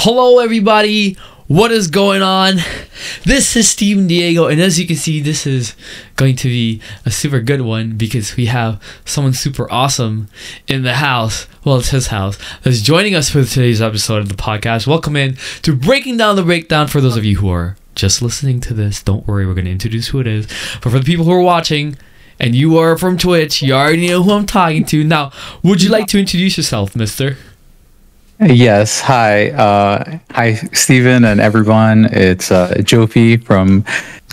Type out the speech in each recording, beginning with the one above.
Hello everybody, what is going on? This is Steven Diego, and as you can see, this is going to be a super good one because we have someone super awesome in the house. Well, it's his house that's joining us for today's episode of the podcast. Welcome in to Breaking Down the Breakdown. For those of you who are just listening to this, don't worry, we're going to introduce who it is. But for the people who are watching and you are from Twitch, you already know who I'm talking to. Now, would you like to introduce yourself, mister? Yes. Hi. Hi, Steven and everyone. It's Jofie from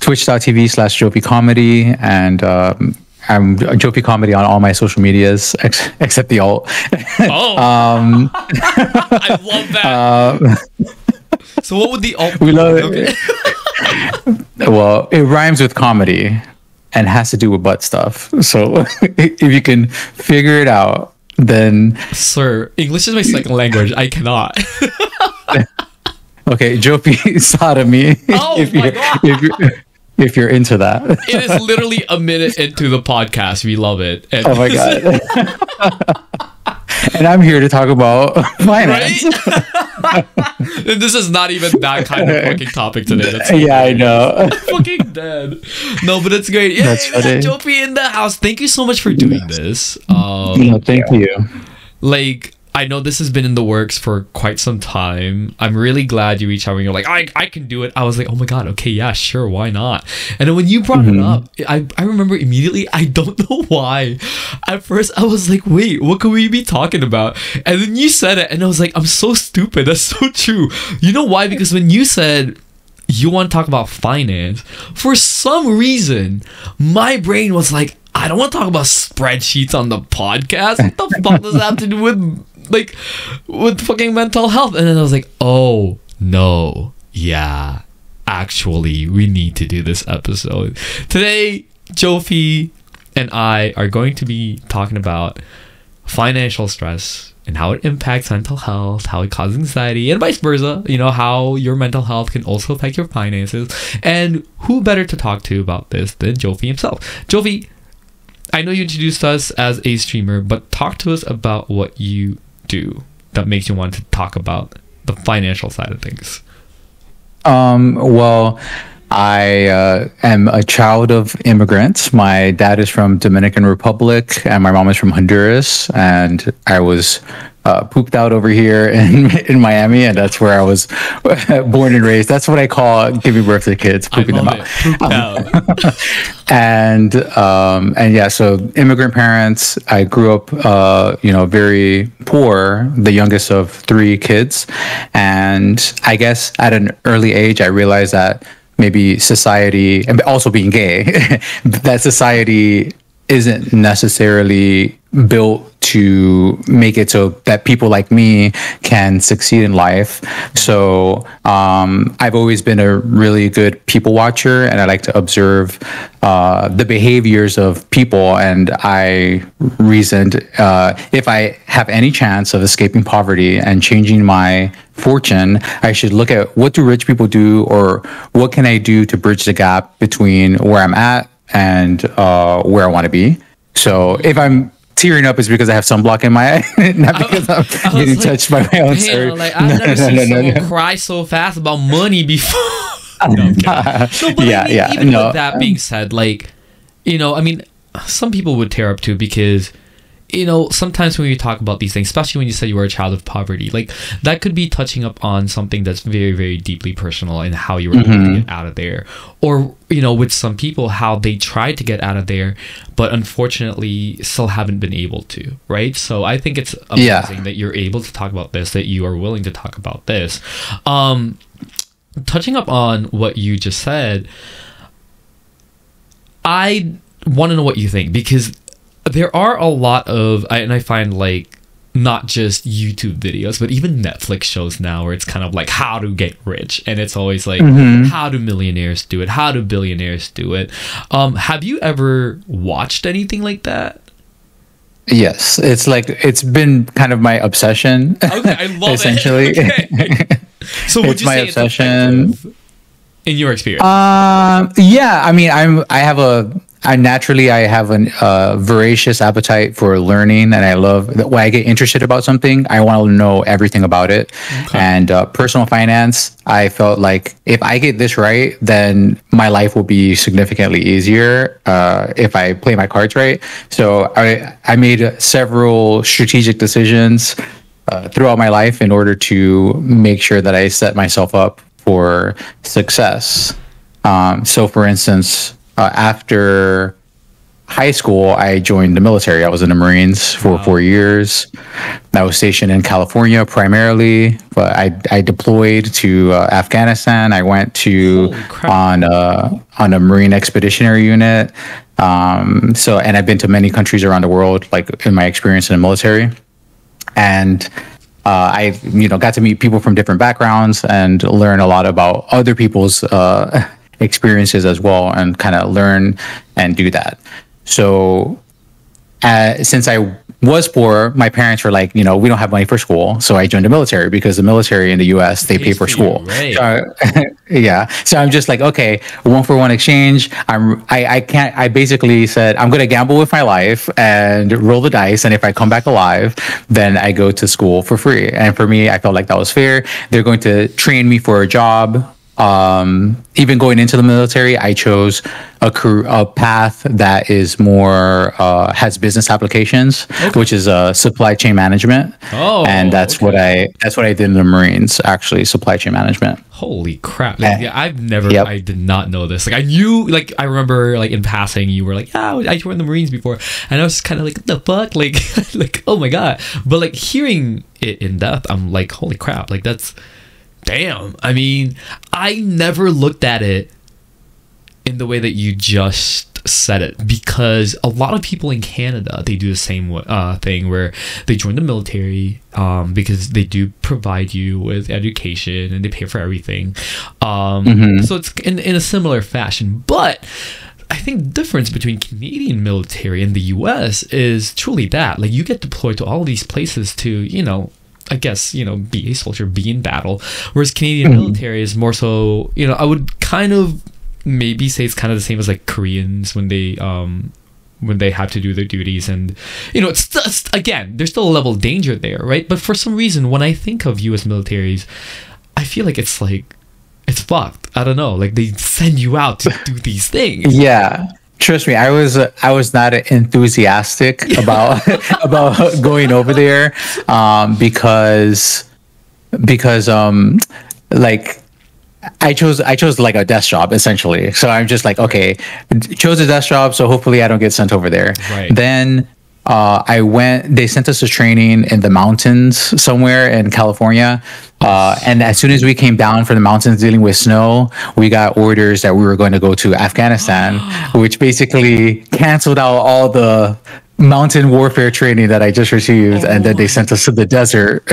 twitch.tv/JofieComedy. And I'm JofieComedy on all my social medias, except the alt. Oh. I love that. So what would the alt be? We love it. Okay. Well, it rhymes with comedy and has to do with butt stuff. So if you can figure it out, then sir, English is my second language. I cannot. Okay, Jofie sodomy. Oh my god! If you're into that, it is literally a minute into the podcast. We love it. And oh my god! And I'm here to talk about finance. Right? And this is not even that kind of fucking topic today. That's yeah, I know. I'm fucking dead. No, but it's great. Yeah, That's funny. Jofie in the house. Thank you so much for doing this. No, thank you. Like, I know this has been in the works for quite some time. I'm really glad you reached out and you're like, I can do it. I was like, oh my god, okay, yeah, sure, why not? And then when you brought it up, I remember immediately, I don't know why. At first, I was like, wait, what could we be talking about? And then you said it, and I was like, I'm so stupid. That's so true. You know why? Because when you said you want to talk about finance, for some reason, my brain was like, I don't want to talk about spreadsheets on the podcast. What the fuck does that have to do with fucking mental health? And then I was like, oh no, yeah, actually we need to do this episode. Today, Jofie and I are going to be talking about financial stress and how it impacts mental health, how it causes anxiety, and vice versa. You know, how your mental health can also affect your finances. And who better to talk to about this than Jofie himself? Jofie, I know you introduced us as a streamer, but talk to us about what you do that makes you want to talk about the financial side of things. Well, I am a child of immigrants. My dad is from Dominican Republic and my mom is from Honduras, and I was pooped out over here in Miami, and that's where I was born and raised. That's what I call giving birth to kids, pooping them out. And yeah, so immigrant parents. I grew up, very poor, the youngest of 3 kids, and I guess at an early age, I realized that maybe society, and also being gay, that society isn't necessarily built to make it so that people like me can succeed in life. So I've always been a really good people watcher, and I like to observe the behaviors of people. And I reasoned, if I have any chance of escaping poverty and changing my fortune, I should look at what do rich people do, or what can I do to bridge the gap between where I'm at and where I want to be. So if I'm tearing up, it's because I have sunblock in my eye, not because I'm getting touched by my own story. Like, I've never seen someone cry so fast about money before. No, I'm kidding. But even with that being said, some people would tear up too, because sometimes when you talk about these things, especially when you said you were a child of poverty, like that could be touching up on something that's very, very deeply personal and how you were able to get out of there. Or, with some people, how they tried to get out of there, but unfortunately still haven't been able to, right? So I think it's amazing that you're able to talk about this, that you are willing to talk about this. Touching up on what you just said, I want to know what you think, because there are a lot of, and I find like not just YouTube videos, but even Netflix shows now where it's kind of like how to get rich, and it's always like how do millionaires do it, how do billionaires do it. Have you ever watched anything like that? Yes, it's been kind of my obsession. Okay, I love essentially. It. Okay. So would you say obsession it's in your experience? Yeah, I mean, I have a I have a voracious appetite for learning, and I love when I get interested about something, I want to know everything about it. Okay. And personal finance, I felt like if I get this right, then my life will be significantly easier if I play my cards right. So I made several strategic decisions throughout my life in order to make sure that I set myself up for success. So, for instance, after high school, I joined the military. I was in the Marines for 4 years. I was stationed in California primarily, but I deployed to Afghanistan. I went on a Marine Expeditionary Unit. And I've been to many countries around the world, like in my experience in the military. And I got to meet people from different backgrounds and learn a lot about other people's experiences as well, and kind of learn and do that. So since I was poor, my parents were like, we don't have money for school. So I joined the military, because the military in the US, they pay for school. Right. So I'm just like, okay, 1-for-1 exchange. I basically said, I'm going to gamble with my life and roll the dice. And if I come back alive, then I go to school for free. And for me, I felt like that was fair. They're going to train me for a job. Even going into the military, I chose a path that is more has business applications, which is supply chain management. And that's what I did in the Marines, actually, supply chain management. Holy crap! I did not know this. Like, I knew, like, I remember, like, in passing, you were like, I joined the Marines before, and I was kind of like, what the fuck, like, oh my god. But like, hearing it in depth, I'm like, holy crap, like, that's. Damn. I mean, I never looked at it in the way that you just said it, because a lot of people in Canada, they do the same thing where they join the military because they do provide you with education and they pay for everything. So it's in a similar fashion. But I think the difference between Canadian military and the US is truly that, like, you get deployed to all these places to, I guess, be a soldier, be in battle. Whereas Canadian military is more so, I would kind of maybe say it's kind of the same as like Koreans when they have to do their duties. And, it's again, there's still a level of danger there, right? But for some reason, when I think of US militaries, I feel like it's fucked. I don't know. Like, they send you out to do these things. Yeah. Trust me, I was not enthusiastic about going over there, because like I chose like a desk job, essentially. So I'm just like, okay, chose a desk job, so hopefully I don't get sent over there. Right. Then they sent us to training in the mountains somewhere in California. And as soon as we came down from the mountains dealing with snow, we got orders that we were going to go to Afghanistan, which basically canceled out all the mountain warfare training that I just received. And then they sent us to the desert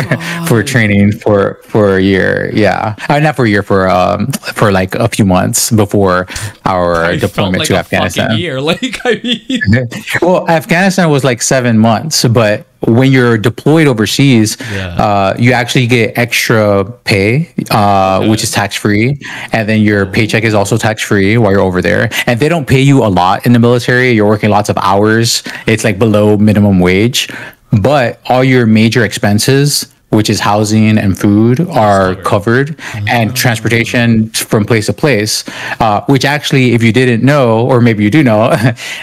for training for a year. Yeah. Not for a year, for like a few months before our deployment to Afghanistan. Year. Like, I mean, well, Afghanistan was like 7 months, but when you're deployed overseas, you actually get extra pay, which is tax-free. And then your paycheck is also tax-free while you're over there. And they don't pay you a lot in the military. You're working lots of hours. It's like below minimum wage. But all your major expenses, which is housing and food, are covered, and transportation from place to place, which actually, if you didn't know, or maybe you do know,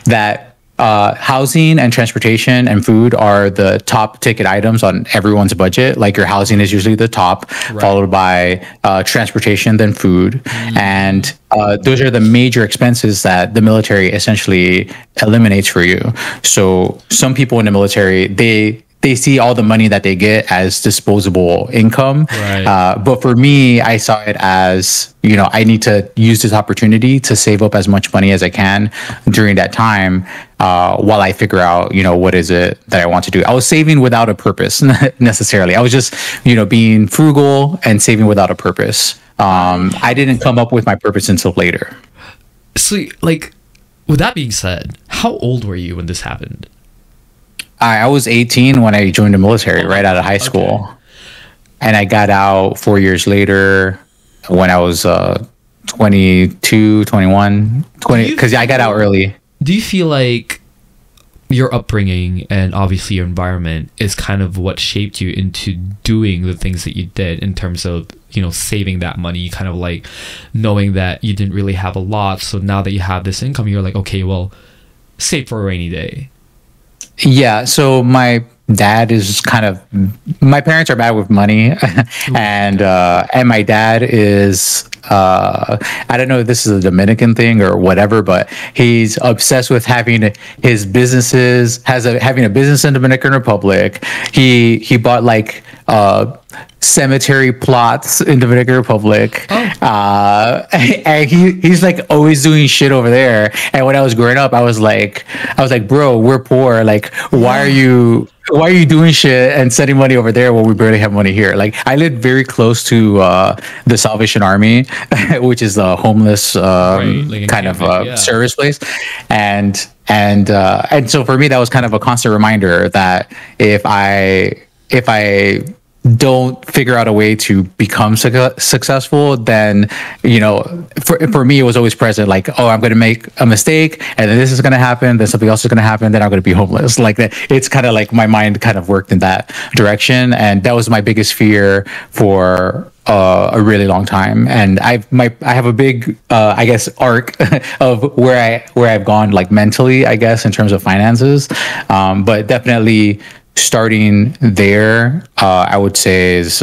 that housing and transportation and food are the top ticket items on everyone's budget. Like, your housing is usually the top, followed by transportation, then food. And those are the major expenses that the military essentially eliminates for you. So some people in the military, they see all the money that they get as disposable income. But for me, I saw it as, I need to use this opportunity to save up as much money as I can during that time, while I figure out, what is it that I want to do. I was saving without a purpose necessarily. I was just, being frugal and saving without a purpose. I didn't come up with my purpose until later. So, like, with that being said, how old were you when this happened? I was 18 when I joined the military, right out of high school. And I got out 4 years later when I was 22, 21, 20, because I got out early. do you feel like your upbringing and obviously your environment is kind of what shaped you into doing the things that you did in terms of, you know, saving that money, kind of like knowing that you didn't really have a lot, so now that you have this income, you're like, okay, well, save for a rainy day? Yeah, so my dad is kind of, my parents are bad with money, and my dad is I don't know if this is a Dominican thing or whatever, but he's obsessed with having his businesses, having a business in Dominican Republic. He bought like cemetery plots in Dominican Republic. And he's like always doing shit over there. And when I was growing up, I was like, bro, we're poor. Like, why are you doing shit and sending money over there when we barely have money here? Like, I lived very close to the Salvation Army, which is a homeless like kind of service place. And so for me, that was kind of a constant reminder that if I don't figure out a way to become successful, then, you know, for me, it was always present. Like, oh, I'm going to make a mistake, and then this is going to happen, then something else is going to happen, then I'm going to be homeless. Like that, it's kind of like my mind kind of worked in that direction, and that was my biggest fear for a really long time. And I have a big I guess arc of where I've gone, like mentally, I guess, in terms of finances, but definitely starting there, I would say is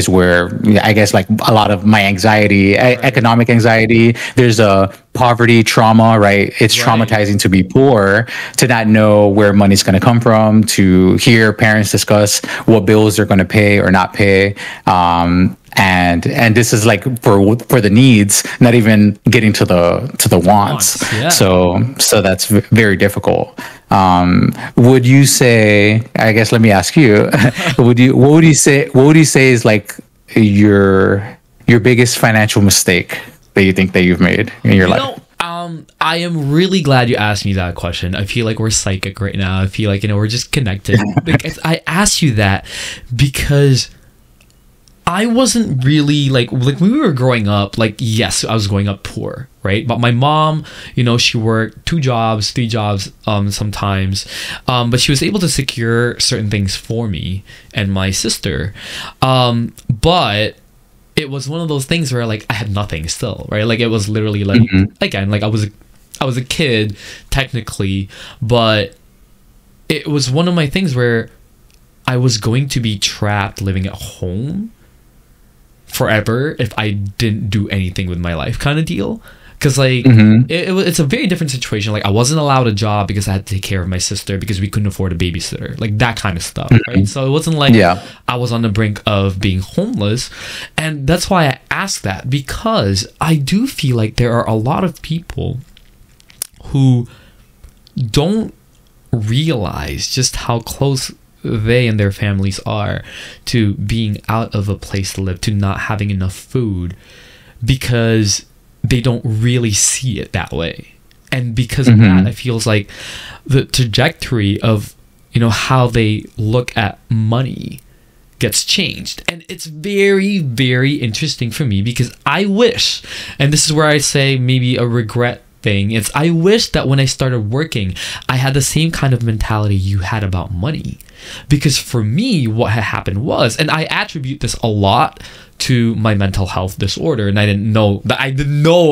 where I guess like a lot of my anxiety, economic anxiety. There's a poverty trauma, right? It's traumatizing to be poor, to not know where money's going to come from, to hear parents discuss what bills they're going to pay or not pay. And this is like for the needs, not even getting to the wants. Yeah. So that's very difficult. Would you say, I guess, let me ask you, what would you say is like your biggest financial mistake that you think that you've made in your life? I am really glad you asked me that question. I feel like we're psychic right now. I feel like, you know, we're just connected. Because I asked you that because I wasn't really like when we were growing up, like, yes, I was growing up poor, right? But my mom, you know, she worked 2 jobs, 3 jobs sometimes, but she was able to secure certain things for me and my sister. But it was one of those things where like I had nothing still, right? Like it was literally like, again, like I was a kid technically, but it was one of my things where I was going to be trapped living at home forever if I didn't do anything with my life, kind of deal. Because like it's a very different situation. Like I wasn't allowed a job because I had to take care of my sister because we couldn't afford a babysitter, like that kind of stuff, right? So it wasn't like I was on the brink of being homeless. And that's why I asked that, because I do feel like there are a lot of people who don't realize just how close they and their families are to being out of a place to live, to not having enough food, because they don't really see it that way. And because of that, it feels like the trajectory of, you know, how they look at money gets changed. And it's very, very interesting for me, because I wish, and this is where I say maybe a regret thing, it's I wish that when I started working, I had the same kind of mentality you had about money. Because for me, what had happened was, and I attribute this a lot to my mental health disorder, and I didn't know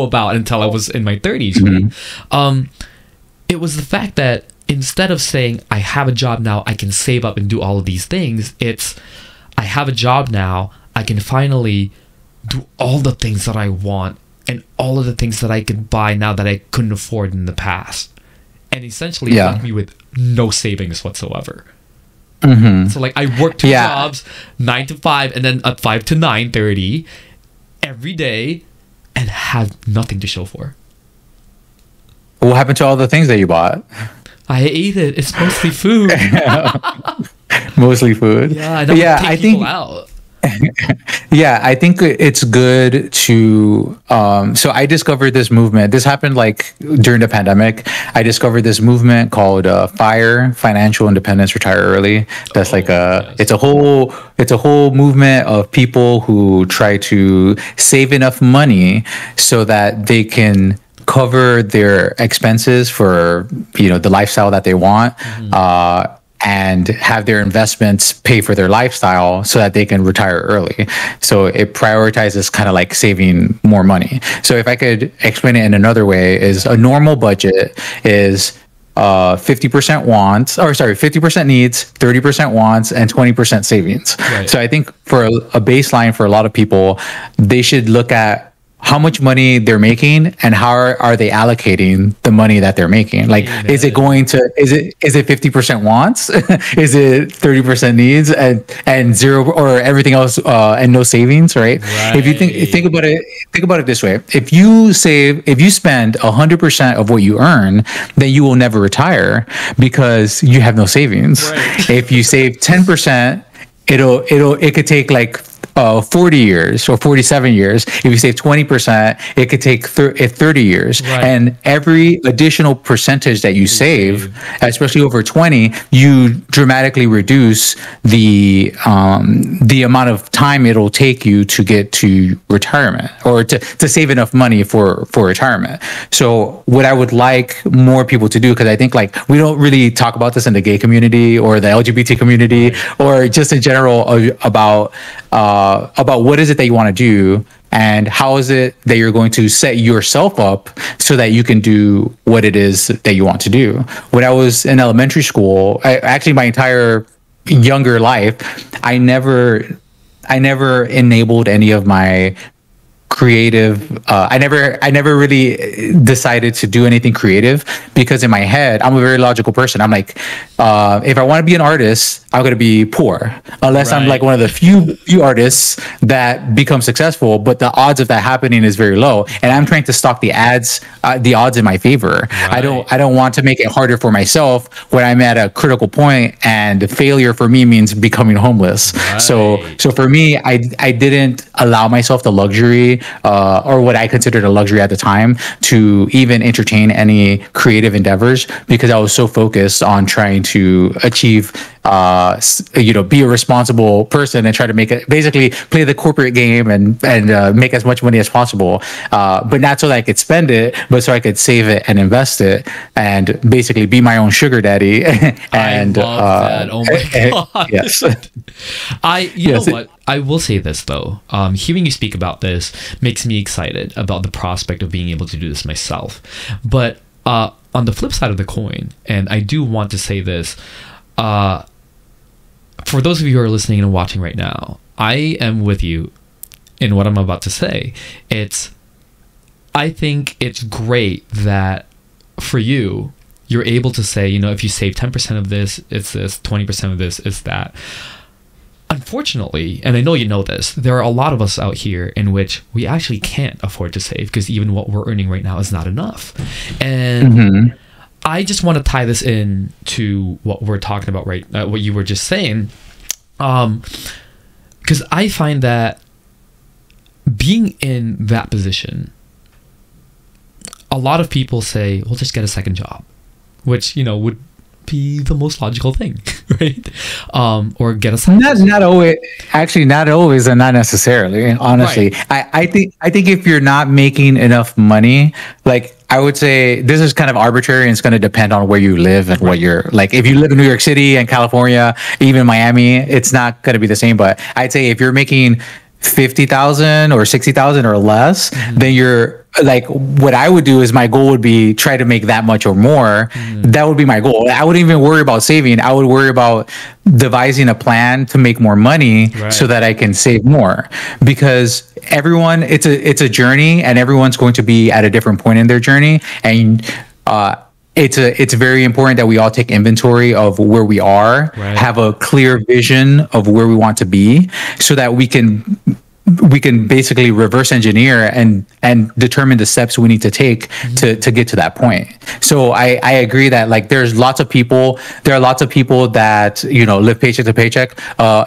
about until I was in my 30s. Right? It was the fact that instead of saying I have a job now, I can save up and do all of these things, it's I have a job now, I can finally do all the things that I want and all of the things that I could buy now that I couldn't afford in the past. And essentially left me with no savings whatsoever. So like I worked 2 jobs, 9 to 5, and then at 5 to 9:30 every day, and had nothing to show for. What happened to all the things that you bought? I ate it. It's mostly food. Mostly food. Yeah, I don't take people out. I think it's good to so I discovered this movement. This happened like during the pandemic. I discovered this movement called FIRE, Financial Independence, Retire Early. That's it's a whole movement of people who try to save enough money so that they can cover their expenses for, the lifestyle that they want, and have their investments pay for their lifestyle so that they can retire early. So it prioritizes kind of like saving more money. So if I could explain it in another way, is a normal budget is 50% wants, 50% needs, 30% wants, and 20% savings. Right. So I think for a baseline for a lot of people, they should look at how much money they're making and how are they allocating the money that they're making. Like, is it 50% wants? Is it 30% needs and zero or everything else and no savings, right? If you think about it this way. If you spend 100% of what you earn, then you will never retire because you have no savings. Right. If you save 10%, it could take like 40 years or 47 years. If you save 20%, it could take 30 years. Right. And every additional percentage that you save, especially over 20, you dramatically reduce the amount of time it'll take you to get to retirement or to save enough money for retirement. So what I would like more people to do, because I think like we don't really talk about this in the gay community or the LGBT community or just in general about what is it that you want to do and how is it that you're going to set yourself up so that you can do what it is that you want to do. When I was in elementary school, actually my entire younger life, I never enabled any of my creative. I never really decided to do anything creative because in my head, I'm a very logical person. I'm like, if I want to be an artist, I'm going to be poor unless I'm like one of the few artists that become successful. But the odds of that happening is very low. And I'm trying to stock the odds in my favor. Right. I don't want to make it harder for myself when I'm at a critical point, and failure for me means becoming homeless. Right. So for me, I didn't allow myself the luxury or what I considered a luxury at the time to even entertain any creative endeavors because I was so focused on trying to achieve be a responsible person and try to make it, basically play the corporate game and make as much money as possible, but not so that I could spend it, but so I could save it and invest it and basically be my own sugar daddy. And I love that. Oh my god. Yes. You know what? I will say this though. Hearing you speak about this makes me excited about the prospect of being able to do this myself. But on the flip side of the coin, and I do want to say this, for those of you who are listening and watching right now, I am with you in what I'm about to say. I think it's great that for you, you're able to say, if you save 10% of this, it's this, 20% of this, it's that. Unfortunately, and I know you know this, there are a lot of us out here in which we actually can't afford to save because even what we're earning right now is not enough. And I just want to tie this in to what we're talking about, right? What you were just saying, because I find that being in that position, a lot of people say, "Well, just get a second job," which would be the most logical thing, right? Or get a side not always, actually, not always, and not necessarily. Honestly, right. I think if you're not making enough money, like I would say, this is kind of arbitrary, and it's going to depend on where you live and what you're like. If you live in New York City and California, even Miami, it's not going to be the same. But I'd say if you're making 50,000 or 60,000 or less, then you're like, what I would do is my goal would be try to make that much or more. That would be my goal. I wouldn't even worry about saving. I would worry about devising a plan to make more money so that I can save more, because everyone, it's a journey, and everyone's going to be at a different point in their journey. And, it's very important that we all take inventory of where we are, have a clear vision of where we want to be, so that we can basically reverse engineer and determine the steps we need to take to get to that point. So I agree that like there are lots of people that live paycheck to paycheck.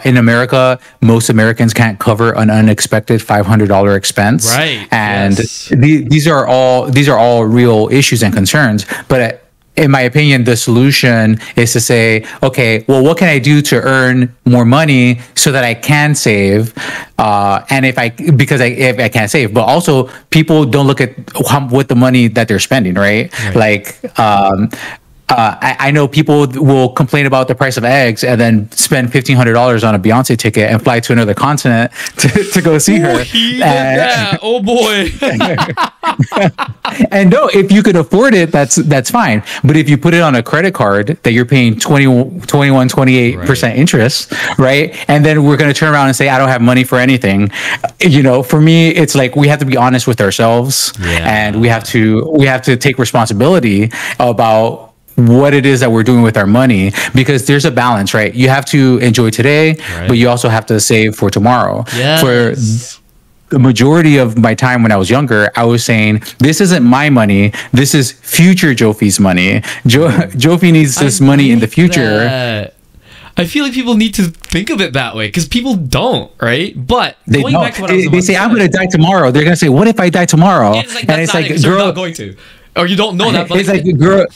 In America, most Americans can't cover an unexpected $500 expense, right? And these are all real issues and concerns. But in my opinion, the solution is to say, okay, well, what can I do to earn more money so that I can save? And if I can't save, but also people don't look at what the money that they're spending, right? Like, I know people will complain about the price of eggs and then spend $1,500 on a Beyonce ticket and fly to another continent to go see her. Yeah. Oh boy. And no, if you could afford it, that's fine. But if you put it on a credit card that you're paying 28% interest, right? And then we're going to turn around and say, I don't have money for anything. For me, it's like, we have to be honest with ourselves, and we have to take responsibility about what it is that we're doing with our money, because there's a balance, right? You have to enjoy today, but you also have to save for tomorrow. For the majority of my time when I was younger, I was saying, this isn't my money. This is future Jofie's money. Jofie needs this money in the future. I feel like people need to think of it that way, because people don't, right? But they say, I'm going to die tomorrow. They're going to say, what if I die tomorrow? And it's like, girl, you're not going to. Or you don't know that. But it's like, girl,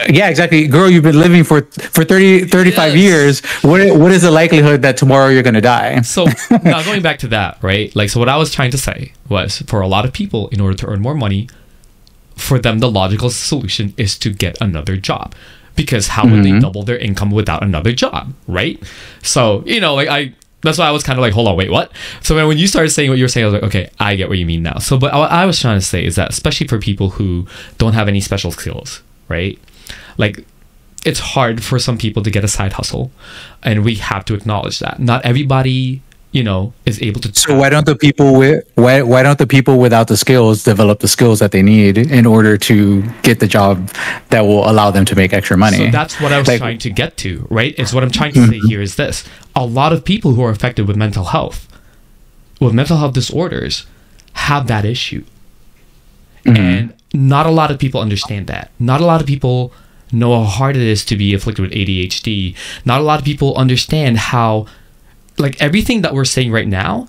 yeah, exactly. Girl, you've been living for 35 years. What is the likelihood that tomorrow you're going to die? So now going back to that, right? Like, so what I was trying to say was, for a lot of people, in order to earn more money, for them, the logical solution is to get another job. Because how would they double their income without another job, right? So, that's why I was kind of like, hold on, wait, what? So when you started saying what you were saying, I was like, okay, I get what you mean now. So, but what I was trying to say is that, especially for people who don't have any special skills, right? Like, it's hard for some people to get a side hustle, and we have to acknowledge that. Not everybody, is able to. So why don't the people without the skills develop the skills that they need in order to get the job that will allow them to make extra money? So that's what I was trying to get to, right? It's what I'm trying to say here is this. A lot of people who are affected with mental health disorders, have that issue. And not a lot of people understand that. Not a lot of people know how hard it is to be afflicted with ADHD. Not a lot of people understand how, like, everything that we're saying right now,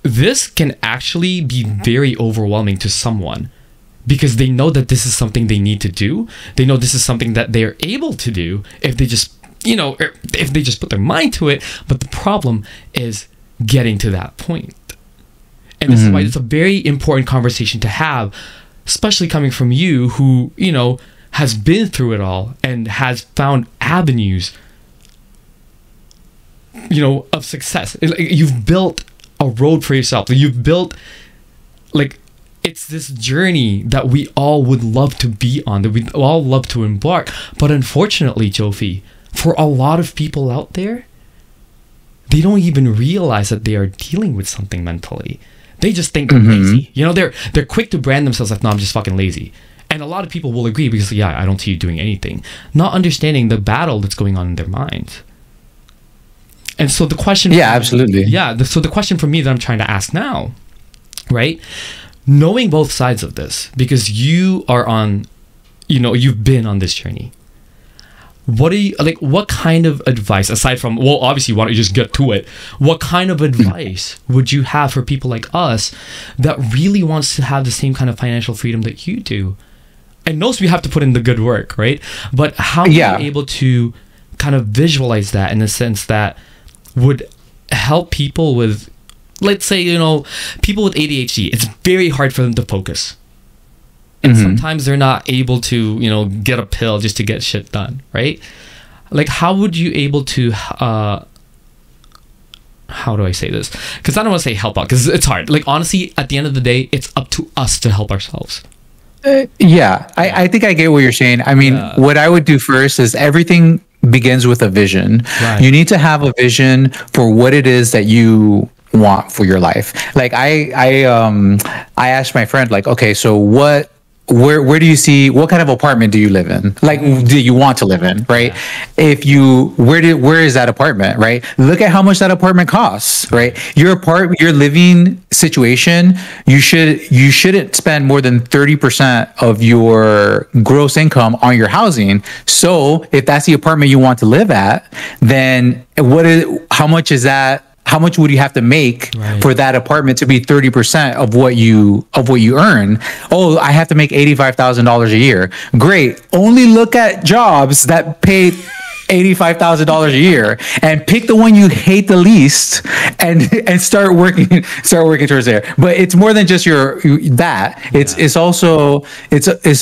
this can actually be very overwhelming to someone, because they know that this is something they need to do. They know this is something that they're able to do if they just, if they just put their mind to it. But the problem is getting to that point. And this is why it's a very important conversation to have, especially coming from you who, has been through it all and has found avenues, of success. You've built a road for yourself. You've built, it's this journey that we all would love to be on, that we all love to embark. But unfortunately, Jofie, for a lot of people out there, they don't even realize that they are dealing with something mentally. They just think they're lazy. They're quick to brand themselves like, no, I'm just fucking lazy. And a lot of people will agree because, I don't see you doing anything. Not understanding the battle that's going on in their minds. And so the question... absolutely. So the question for me that I'm trying to ask now, right? Knowing both sides of this, because you are on, you've been on this journey. What kind of advice, aside from, well, obviously, why don't you just get to it? What kind of advice would you have for people like us that really wants to have the same kind of financial freedom that you do? And knows we have to put in the good work, right? But how are you able to kind of visualize that in a sense that would help people with, let's say, people with ADHD? It's very hard for them to focus. And sometimes they're not able to, get a pill just to get shit done, right? Like, how would you able to, how do I say this? Because I don't want to say help out, because it's hard. Like, honestly, at the end of the day, it's up to us to help ourselves. I think I get what you're saying. I mean, what I would do first is everything begins with a vision. Right. You need to have a vision for what it is that you want for your life. Like, I asked my friend, like, okay, so where do you see, what kind of apartment do you live in? Like, do you want to live in, right? If you, where is that apartment, right? Look at how much that apartment costs, right? Your living situation, you shouldn't spend more than 30% of your gross income on your housing. So if that's the apartment you want to live at, then how much is that how much would you have to make for that apartment to be 30% of what you earn? Oh, I have to make $85,000 a year. Great. Only look at jobs that pay $85,000 a year and pick the one you hate the least and start working towards there. But it's more than just it's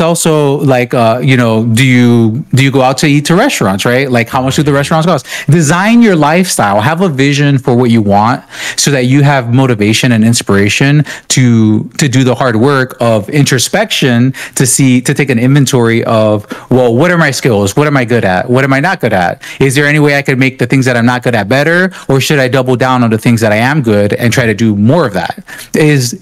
also like you know, do you go out to eat to restaurants, right? Like how much do the restaurants cost? Design your lifestyle, have a vision for what you want so that you have motivation and inspiration to do the hard work of introspection to take an inventory of, well, what are my skills? What am I good at? What am I not good at? Is there any way I could make the things that I'm not good at better, or should I double down on the things that I am good and try to do more of that? Is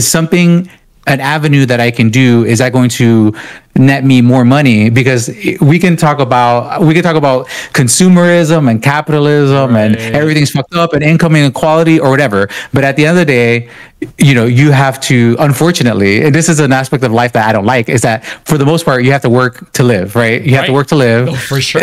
something an avenue that I can do? Is that going to net me more money? Because we can talk about consumerism and capitalism and everything's fucked up and income inequality or whatever. But at the end of the day, you know, you have to, unfortunately, and this is an aspect of life that I don't like, is that for the most part, you have to work to live, right? You have to work to live. Oh, for sure.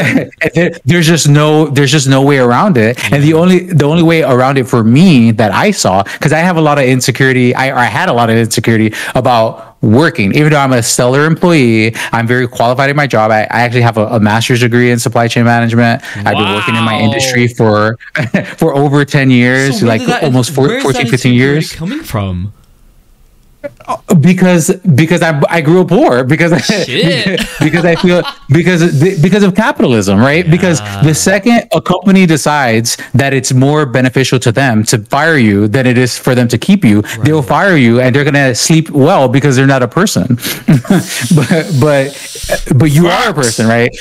There's just no way around it. Yeah. And the only way around it for me that I saw, because I have a lot of insecurity, I had a lot of insecurity about working. Even though I'm a stellar employee, I'm very qualified in my job. I actually have a master's degree in supply chain management. Wow. I've been working in my industry for over 10 years, so like almost 14, 15 years. Coming from? Because I grew up poor, because I feel because of capitalism, right? Yeah. Because the second a company decides that it's more beneficial to them to fire you than it is for them to keep you, they'll fire you and they're gonna sleep well because they're not a person. but you are a person, right?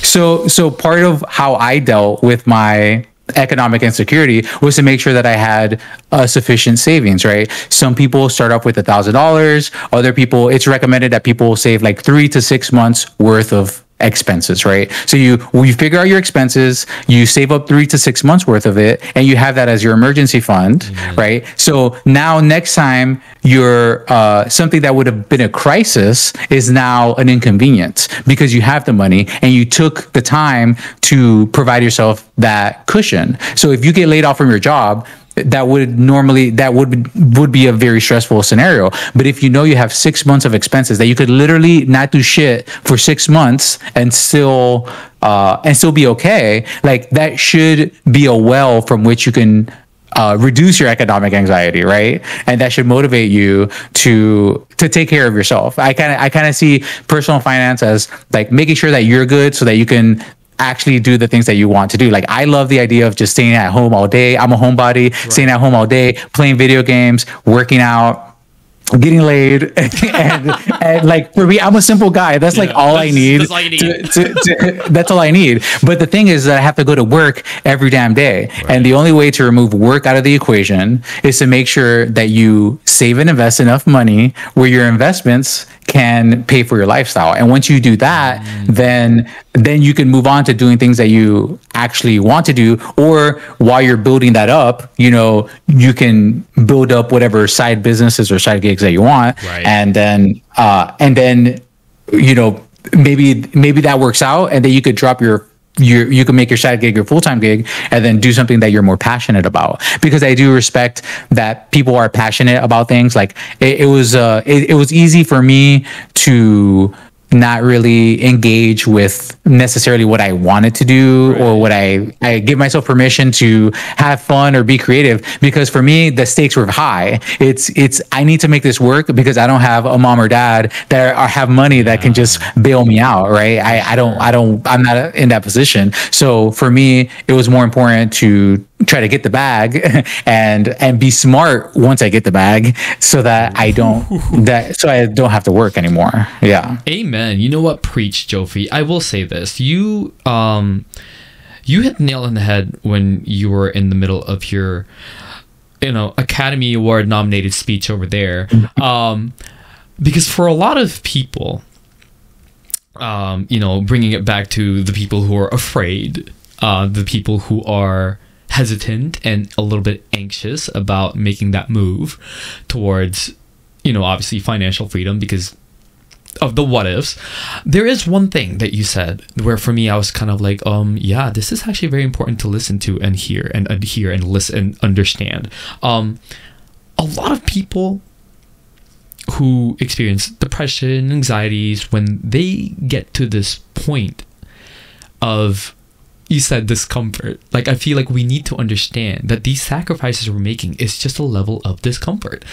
So part of how I dealt with my economic insecurity was to make sure that I had sufficient savings, right? Some people start off with $1,000. Other people, it's recommended that people save like 3 to 6 months worth of expenses, right? So you figure out your expenses, you save up 3 to 6 months worth of it, and you have that as your emergency fund, right? So now next time you're something that would have been a crisis is now an inconvenience because you have the money and you took the time to provide yourself that cushion. So if you get laid off from your job, that would be a very stressful scenario. But if you know you have 6 months of expenses that you could literally not do shit for 6 months and still be okay, like that should be a well from which you can reduce your economic anxiety, right? And that should motivate you to take care of yourself. I kind of see personal finance as like making sure that you're good so that you can actually do the things that you want to do. Like I love the idea of just staying at home all day. I'm a homebody, staying at home all day, playing video games, working out, getting laid, and like for me, I'm a simple guy. That's like all I need. That's all you need. That's all I need. But the thing is that I have to go to work every damn day, and the only way to remove work out of the equation is to make sure that you save and invest enough money where your investments can pay for your lifestyle. And once you do that, then you can move on to doing things that you actually want to do. Or while you're building that up, you know, you can build up whatever side businesses or side gigs that you want. Right. And then, you know, maybe that works out, and then you could drop you can make your side gig your full-time gig and then do something that you're more passionate about. Because I do respect that people are passionate about things. Like it was easy for me to not really engage with necessarily what I wanted to do, or what I give myself permission to have fun or be creative, because for me the stakes were high. It's I need to make this work because I don't have a mom or dad that have money that can just bail me out, right? I'm not in that position. So for me, it was more important to try to get the bag and be smart once I get the bag, so that I don't have to work anymore. Yeah. Amen. You know what? Preach, Jofie. I will say this. You hit the nail on the head when you were in the middle of your, you know, Academy Award nominated speech over there. Because for a lot of people, you know, bringing it back to the people who are afraid, the people who are hesitant and a little bit anxious about making that move towards, you know, obviously financial freedom, because of the what ifs, there is one thing that you said where for me I was kind of like, yeah, this is actually very important to listen to and hear and listen and understand. A lot of people who experience depression, anxieties, when they get to this point of, you said, discomfort, like I feel like we need to understand that these sacrifices we're making is just a level of discomfort.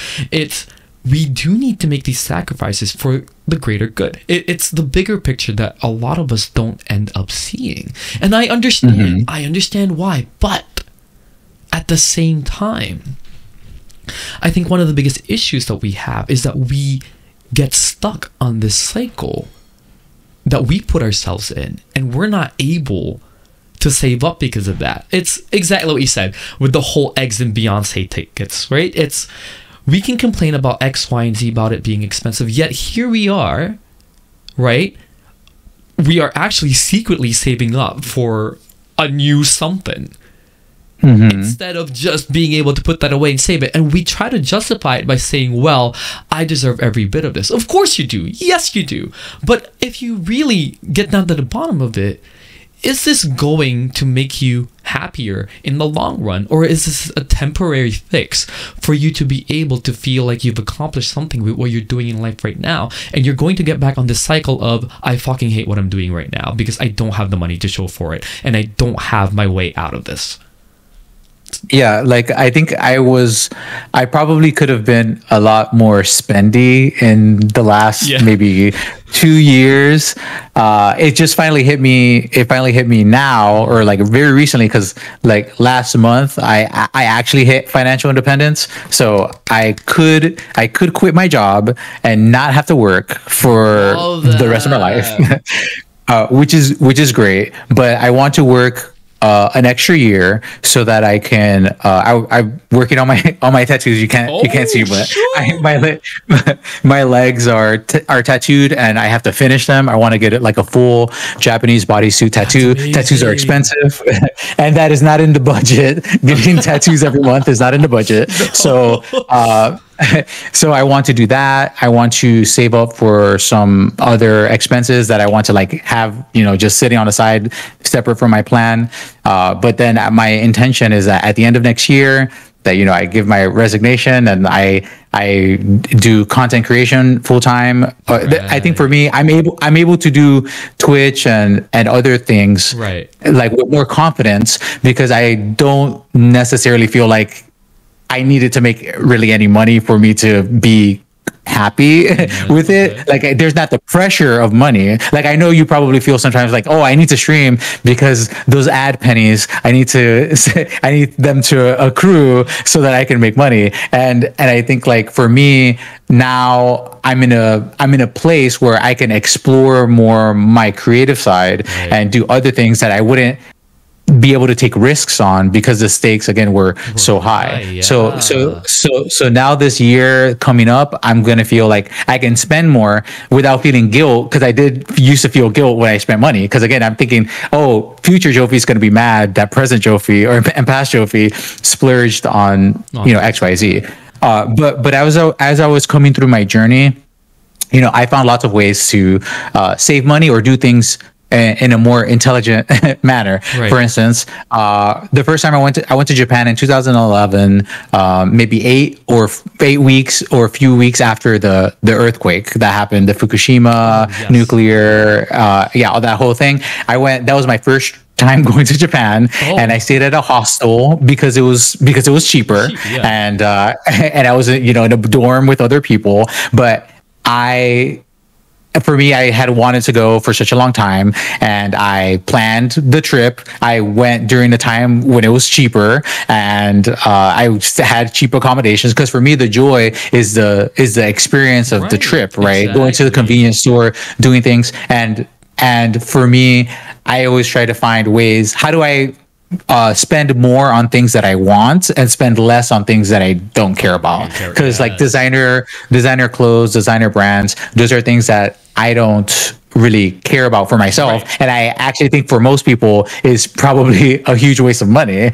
We do need to make these sacrifices for the greater good. It's the bigger picture that a lot of us don't end up seeing. And I understand. I understand why. But at the same time, I think one of the biggest issues that we have is that we get stuck on this cycle that we put ourselves in, and we're not able to save up because of that. It's exactly what you said with the whole eggs and Beyonce tickets, right? We can complain about X, Y, and Z about it being expensive, yet here we are, right? We are actually secretly saving up for a new something. Instead of just being able to put that away and save it. And we try to justify it by saying, well, I deserve every bit of this. Of course you do. Yes, you do. But if you really get down to the bottom of it, is this going to make you happier in the long run? Or is this a temporary fix for you to be able to feel like you've accomplished something with what you're doing in life right now? And you're going to get back on this cycle of, I fucking hate what I'm doing right now because I don't have the money to show for it. And I don't have my way out of this. Yeah, like I think I probably could have been a lot more spendy in the last maybe 2 years. It just finally hit me. It finally hit me now, or like very recently, because like last month I actually hit financial independence. So I could quit my job and not have to work for the rest of my life, which is great. But I want to work an extra year so that I can I'm working on my tattoos. You can't see, but my legs are tattooed and I have to finish them. I want to get it like a full Japanese bodysuit tattoo. Tattoos are expensive and that is not in the budget. Getting tattoos every month is not in the budget. So so I want to do that. I want to save up for some other expenses that I want to like have, just sitting on the side, separate from my plan. But then my intention is that at the end of next year, that I give my resignation and I do content creation full time. I think for me, I'm able to do Twitch and other things like with more confidence, because I don't necessarily feel like I needed to make really any money for me to be happy with it. Like there's not the pressure of money. Like I know you probably feel sometimes like, oh, I need to stream because those ad pennies, I need them to accrue so that I can make money. And I think like for me now, I'm in a place where I can explore more my creative side and do other things that I wouldn't be able to take risks on because the stakes again were so high. So now this year coming up, I'm gonna feel like I can spend more without feeling guilt, because I did used to feel guilt when I spent money, because again I'm thinking, oh, future Jofie's gonna be mad that present Jofie and past Jofie splurged on XYZ. But as I was coming through my journey, I found lots of ways to save money or do things in a more intelligent manner. For instance, the first time I went to Japan in 2011, maybe 8 weeks or a few weeks after the earthquake that happened, the Fukushima nuclear, all that whole thing. I went. That was my first time going to Japan, and I stayed at a hostel because it was cheaper, and I was in a dorm with other people, but for me, I had wanted to go for such a long time, and I planned the trip. I went during the time when it was cheaper, and I had cheap accommodations, because for me, the joy is the experience of the trip, right? Exactly. Going to the convenience store, doing things, and for me, I always try to find ways. How do I spend more on things that I want and spend less on things that I don't care about? Because like designer clothes, designer brands, those are things that I don't really care about for myself. Right. And I actually think for most people is probably a huge waste of money.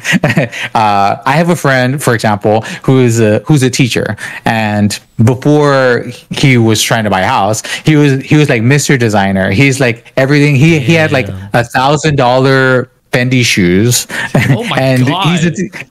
I have a friend, for example, who's a teacher, and before he was trying to buy a house, he was like Mr. Designer. He's like everything. He had like $1,000 Fendi shoes. Oh my and God.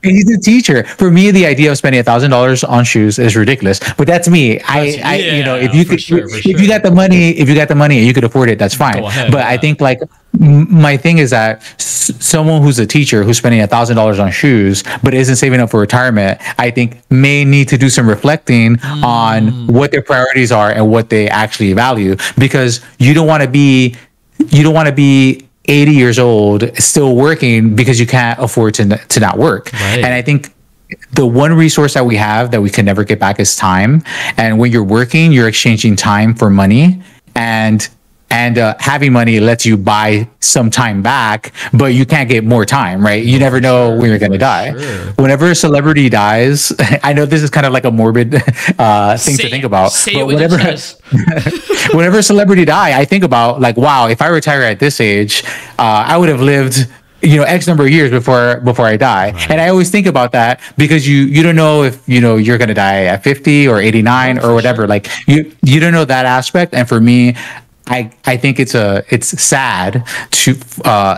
he's a teacher. For me, the idea of spending $1,000 on shoes is ridiculous. But that's me. I you know, if you could, if you got the money, and you could afford it, that's fine. But I think like my thing is that someone who's a teacher who's spending $1,000 on shoes but isn't saving up for retirement, I think may need to do some reflecting on what their priorities are and what they actually value, because you don't want to be 80 years old still working because you can't afford to not work. Right. And I think the one resource that we have that we can never get back is time. And when you're working, you're exchanging time for money, and having money lets you buy some time back, but you can't get more time, right? You never know when you're going to die. Whenever a celebrity dies, I know this is kind of like a morbid thing to think about, but whenever a celebrity die, I think about like, wow, if I retire at this age, I would have lived, you know, X number of years before I die. Right. And I always think about that because you don't know if, you know, you're going to die at 50 or 89 or whatever. Sure. Like you don't know that aspect. And for me, I think it's sad to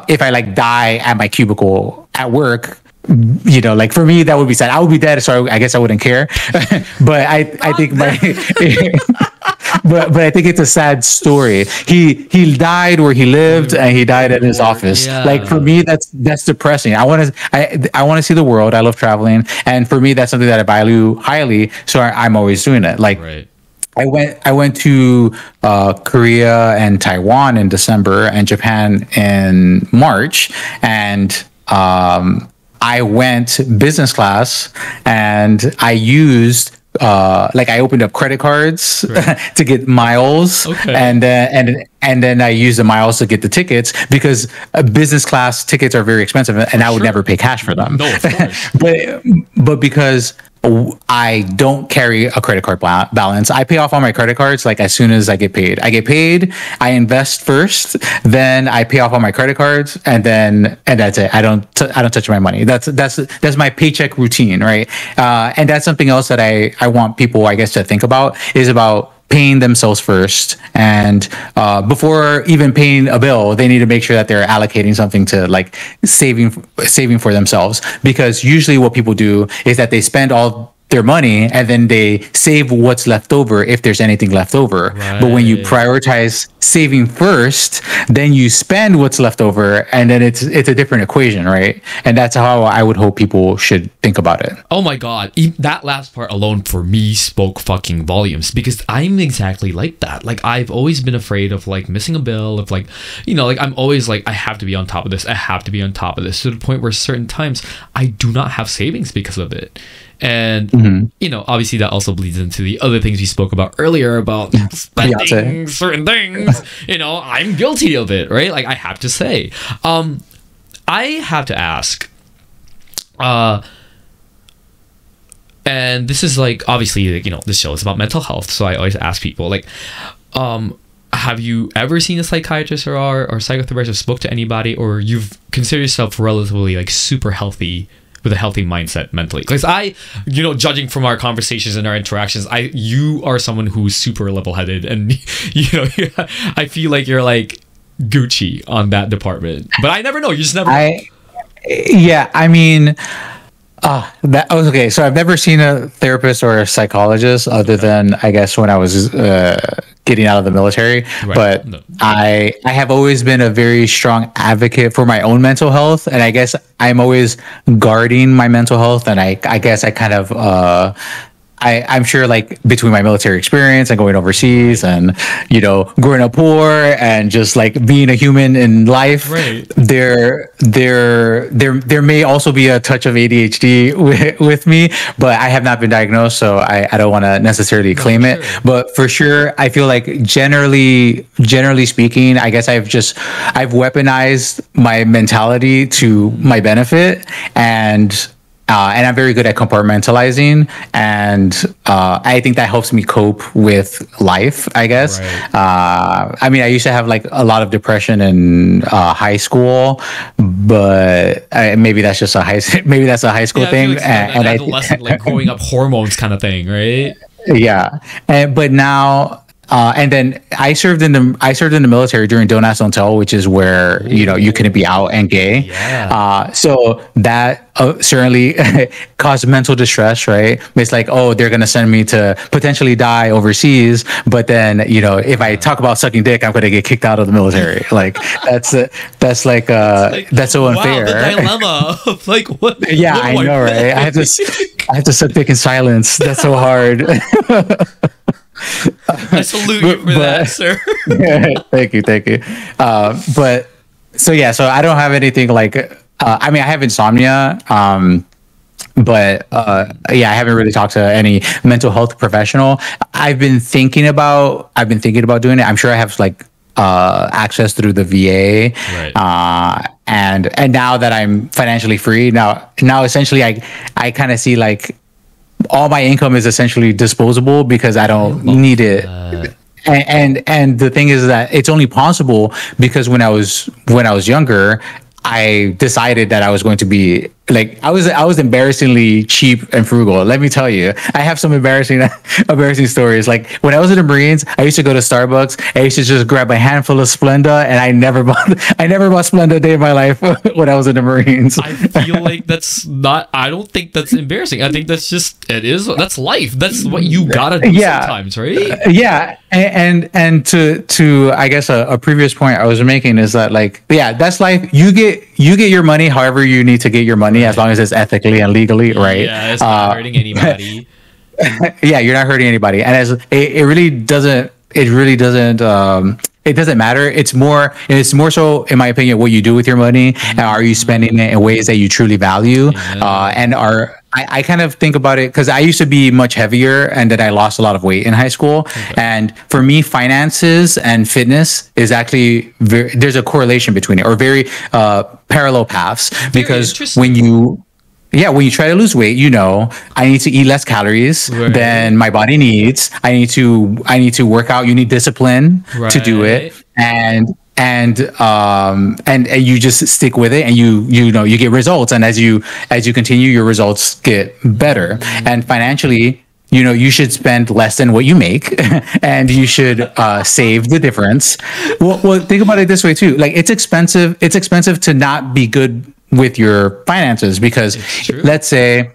if I like die at my cubicle at work, you know, like for me that would be sad. I would be dead, so I guess I wouldn't care. But I think but I think it's a sad story. He died where he lived, and he died at his office. Yeah. Like for me, that's depressing. I want to see the world. I love traveling, and for me, that's something that I value highly. So I'm always doing it. Like. Right. I went to Korea and Taiwan in December and Japan in March, and I went business class, and I used like I opened up credit cards to get miles, and then I used the miles to get the tickets, because business class tickets are very expensive, and I would never pay cash for them. No, of course. but because I don't carry a credit card balance, I pay off all my credit cards like as soon as I get paid. I invest first, then I pay off all my credit cards, and that's it. I don't touch my money. That's my paycheck routine, right? And that's something else that I want people, I guess, to think about, is about paying themselves first, and before even paying a bill, they need to make sure that they're allocating something to like saving for themselves, because usually what people do is that they spend all their money and then they save what's left over, if there's anything left over. Right. But when you prioritize saving first, then you spend what's left over, and then it's a different equation, right? And that's how I would hope people should think about it. Oh my God, that last part alone for me spoke fucking volumes, because I'm exactly like that. Like I've always been afraid of like missing a bill, of like, you know, like I'm always like, I have to be on top of this, to the point where certain times I do not have savings because of it. And you know, obviously that also bleeds into the other things we spoke about earlier about spending certain things. You know, I'm guilty of it, right? Like I have to say, I have to ask, and this is like, obviously, like, you know, this show is about mental health, so I always ask people like, have you ever seen a psychiatrist or psychotherapist, or spoke to anybody, or you've considered yourself relatively like super healthy, with a healthy mindset mentally? Because you know, judging from our conversations and our interactions, you are someone who's super level-headed, and you know, I feel like you're like Gucci on that department. But I never know. You just never know. Yeah, I mean, that was okay. So I've never seen a therapist or a psychologist, other than I guess when I was getting out of the military. Right. But no. I have always been a very strong advocate for my own mental health, and I guess I'm always guarding my mental health. And I guess I kind of I'm sure, like, between my military experience and going overseas, and, you know, growing up poor and just like being a human in life, right, there may also be a touch of ADHD with me, but I have not been diagnosed, so I don't want to necessarily claim it. But for sure, I feel like generally speaking, I guess I've weaponized my mentality to my benefit, and and I'm very good at compartmentalizing, and I think that helps me cope with life, I guess. Right. I mean, I used to have like a lot of depression in high school, but maybe that's just maybe that's a high school thing. Like and adolescent, like growing up hormones kind of thing, right? Yeah, but now. And then I served in the military during Don't Ask, Don't Tell, which is where you couldn't be out and gay. Yeah. So that certainly caused mental distress, right? It's like, oh, they're gonna send me to potentially die overseas, but then if I talk about sucking dick, I'm gonna get kicked out of the military. Like that's like that's so unfair. Wow, the dilemma of like what? Yeah, what I know, right? I have to suck dick in silence. That's so hard. I salute you for that, sir. Thank you. But so I don't have anything like. I mean, I have insomnia. But I haven't really talked to any mental health professional. I've been thinking about doing it. I'm sure I have like access through the VA. Right. And now that I'm financially free, now essentially I kind of see like all my income is essentially disposable because I don't need it. And the thing is that it's only possible because when I was younger, I decided that I was going to be like I was embarrassingly cheap and frugal. Let me tell you, I have some embarrassing stories. Like when I was in the Marines, I used to go to Starbucks. I used to just grab a handful of Splenda, and I never bought Splenda a day in my life when I was in the Marines. I feel like that's not. I don't think that's embarrassing. I think that's just that's life. That's what you gotta do sometimes, right? Yeah, and to I guess a previous point I was making is that like that's life. You get your money however you need to get your money, as long as it's ethically and legally right. Yeah, it's not hurting anybody. Yeah, you're not hurting anybody, and as it really doesn't matter. It's more so, in my opinion, what you do with your money, and are you spending it in ways that you truly value, and I kind of think about it because I used to be much heavier and then I lost a lot of weight in high school. Okay. And for me, finances and fitness is actually there's a correlation between it, or very parallel paths, because when you try to lose weight, I need to eat less calories than my body needs. I need to work out. You need discipline to do it. And you just stick with it, and you get results. And as you continue, your results get better. And financially, you should spend less than what you make, and you should save the difference. Well, think about it this way too. Like it's expensive to not be good with your finances, because let's say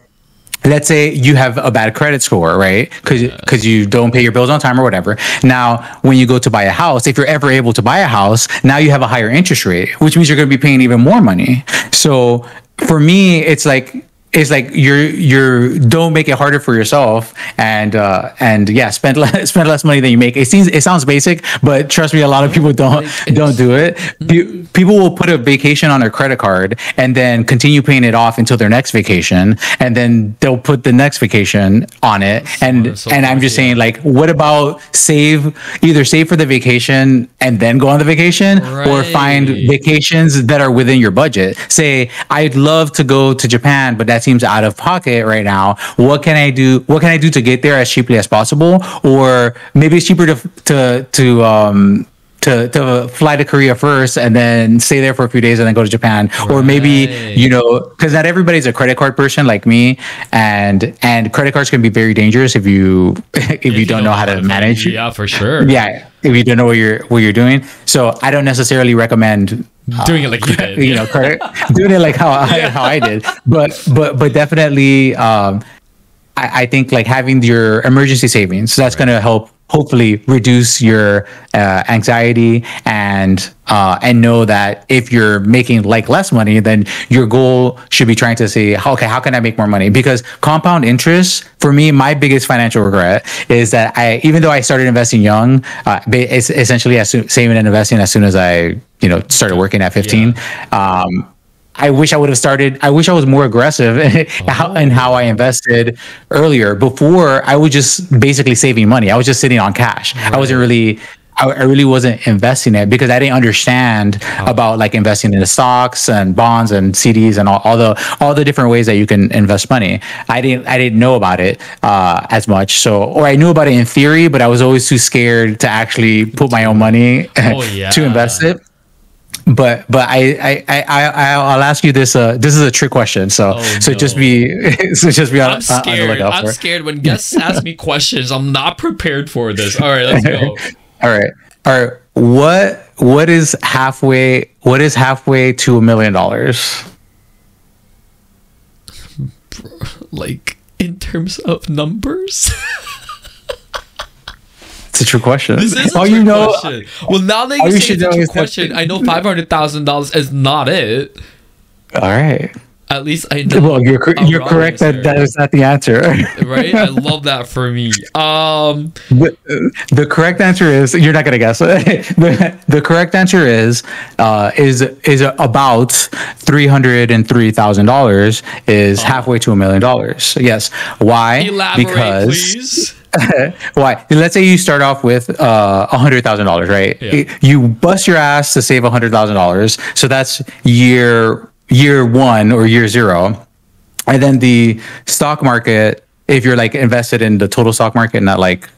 you have a bad credit score, right? Because you don't pay your bills on time or whatever. Now, when you go to buy a house, if you're ever able to buy a house, now you have a higher interest rate, which means you're going to be paying even more money. So for me, it's like you're don't make it harder for yourself, and spend less money than you make. It sounds basic, but trust me, a lot of people don't do it. People will put a vacation on their credit card and then continue paying it off until their next vacation, and then they'll put the next vacation on it. And I'm just saying, like, what about either save for the vacation and then go on the vacation, or find vacations that are within your budget. Say, I'd love to go to Japan, but that seems out of pocket right now. What can I do to get there as cheaply as possible? Or maybe it's cheaper to fly to Korea first and then stay there for a few days and then go to Japan. Or maybe, because not everybody's a credit card person like me, and credit cards can be very dangerous if you don't know how to manage. Yeah, for sure. Yeah, if you don't know what you're doing. So I don't necessarily recommend doing it like you did. Doing it like how I did. But definitely, I think like having your emergency savings, that's going to help hopefully reduce your anxiety, and know that if you're making like less money, then your goal should be trying to say, okay, how can I make more money? Because compound interest, for me, my biggest financial regret is that even though I started investing young, it's essentially saving and investing as soon as I started working at 15. I wish I would have started. I wish I was more aggressive in how I invested earlier. Before, I was just basically saving money. I was just sitting on cash. I I really wasn't investing it because I didn't understand about like investing in the stocks and bonds and CDs and all the different ways that you can invest money. I didn't know about it as much. So, or I knew about it in theory, but I was always too scared to actually put my own money to invest it. But I'll ask you this. This is a trick question, so just be on. I'm scared. I'm scared when guests ask me questions. I'm not prepared for this. All right, let's go. All right. What is halfway to $1 million? Like in terms of numbers? It's a true question. This is a trick question. Well, now that you say it's a trick question, I know $500,000 is not it. All right. At least I know. Well, you're correct that is not the answer. Right? I love that for me. The correct answer is, you're not gonna guess it. The correct answer is about $303,000 is halfway to $1 million. Yes. Why? Elaborate, please. Why? Let's say you start off with $100,000, right? Yeah. You bust your ass to save $100,000, so that's year one or year zero, and then the stock market, if you're like invested in the total stock market, not like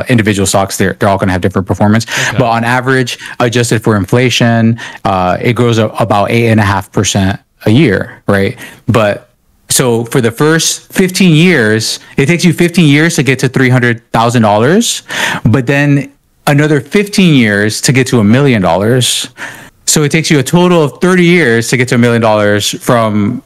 individual stocks, they're all going to have different performance. Okay. But on average, adjusted for inflation, it grows up about 8.5% a year, right? But so for the first 15 years, it takes you 15 years to get to $300,000, but then another 15 years to get to $1 million. So it takes you a total of 30 years to get to $1 million from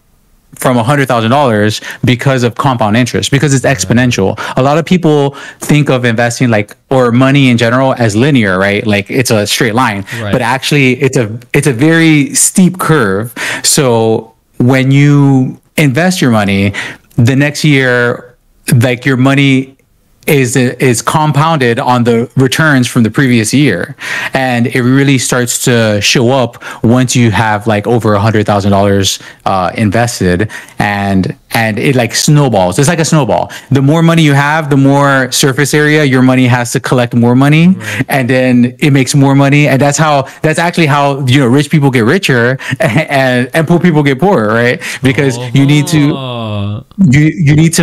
$100,000 because of compound interest, because it's exponential. A lot of people think of investing or money in general as linear, right? Like it's a straight line, right. But actually it's a very steep curve. So when you invest your money, the next year, like your money is compounded on the returns from the previous year, and it really starts to show up once you have like over $100,000 invested, and it like snowballs. It's like a snowball. The more money you have, the more surface area your money has to collect more money, right. And then it makes more money, and that's actually how rich people get richer and poor people get poorer, right? Because you need to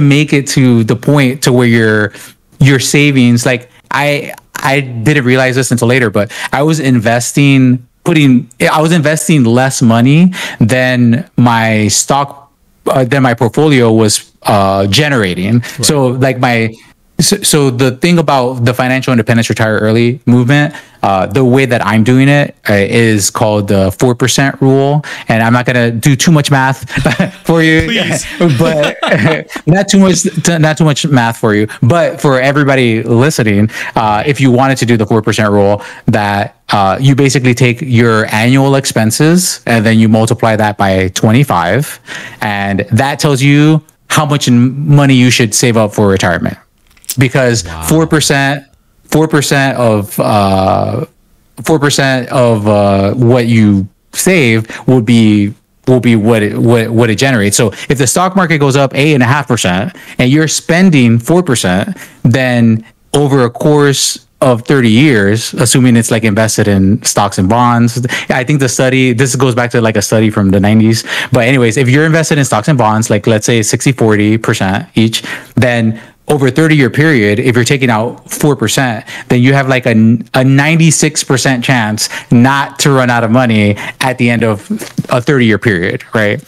make it to the point to where your savings, like I didn't realize this until later, but I was investing less money than my portfolio was generating. Right. So like so the thing about the financial independence retire early movement, the way that I'm doing it is called the 4% rule, and I'm not gonna do too much math for you. Please. But not too much math for you. But for everybody listening, if you wanted to do the 4% rule, that you basically take your annual expenses and then you multiply that by 25, and that tells you how much money you should save up for retirement. Because 4% of what you save will be what it generates. So if the stock market goes up 8.5% and you're spending 4%, then over a course of 30 years, assuming it's like invested in stocks and bonds, I think this goes back to like a study from the 90s. But anyways, if you're invested in stocks and bonds, like let's say 60-40% each, then over a 30-year period, if you're taking out 4%, then you have like a 96% chance not to run out of money at the end of a 30-year period, right?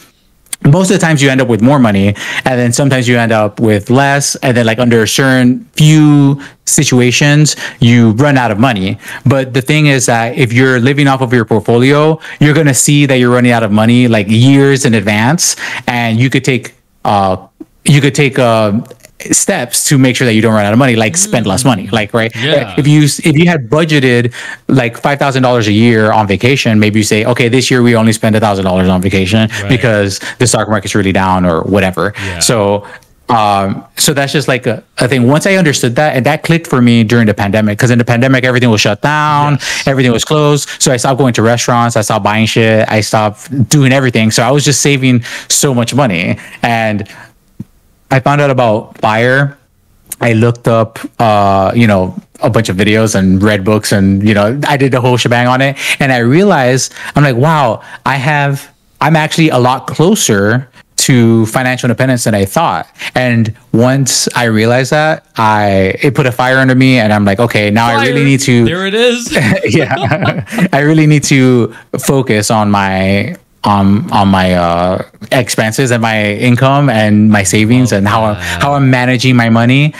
Most of the times you end up with more money, and then sometimes you end up with less, and then like under certain few situations, you run out of money. But the thing is that if you're living off of your portfolio, you're going to see that you're running out of money like years in advance, and you could take steps to make sure that you don't run out of money, like spend less money, like, right? Yeah. If you had budgeted like $5,000 a year on vacation, maybe you say, okay, this year we only spend $1,000 on vacation, right, because the stock market's really down or whatever. Yeah. So that's just like a thing. Once I understood that, and that clicked for me during the pandemic, because in the pandemic, everything was shut down, yes, everything was closed. So I stopped going to restaurants, I stopped buying shit, I stopped doing everything. So I was just saving so much money. And I found out about FIRE. I looked up, a bunch of videos and read books, and I did the whole shebang on it. And I realized, I'm like, wow, I'm actually a lot closer to financial independence than I thought. And once I realized that, it put a fire under me, and I'm like, okay, now I really need to. There it is. Yeah, I really need to focus on my expenses and my income and my savings, and how I'm managing my money,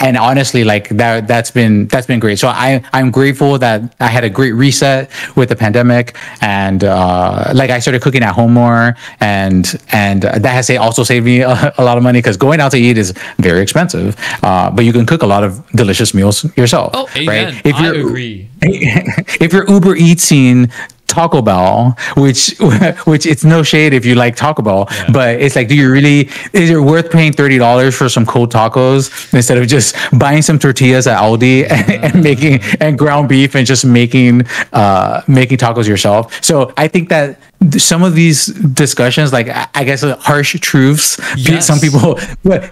and honestly, like that's been great. So I'm grateful that I had a great reset with the pandemic, and like I started cooking at home more, and that has also saved me a lot of money, because going out to eat is very expensive, but you can cook a lot of delicious meals yourself. Oh, amen. Right? I agree. If you're Uber Eating Taco Bell, which it's no shade if you like Taco Bell, but it's like, is it worth paying $30 for some cold tacos instead of just buying some tortillas at Aldi and making ground beef and just making tacos yourself? So I think that some of these discussions, like, I guess, harsh truths, some people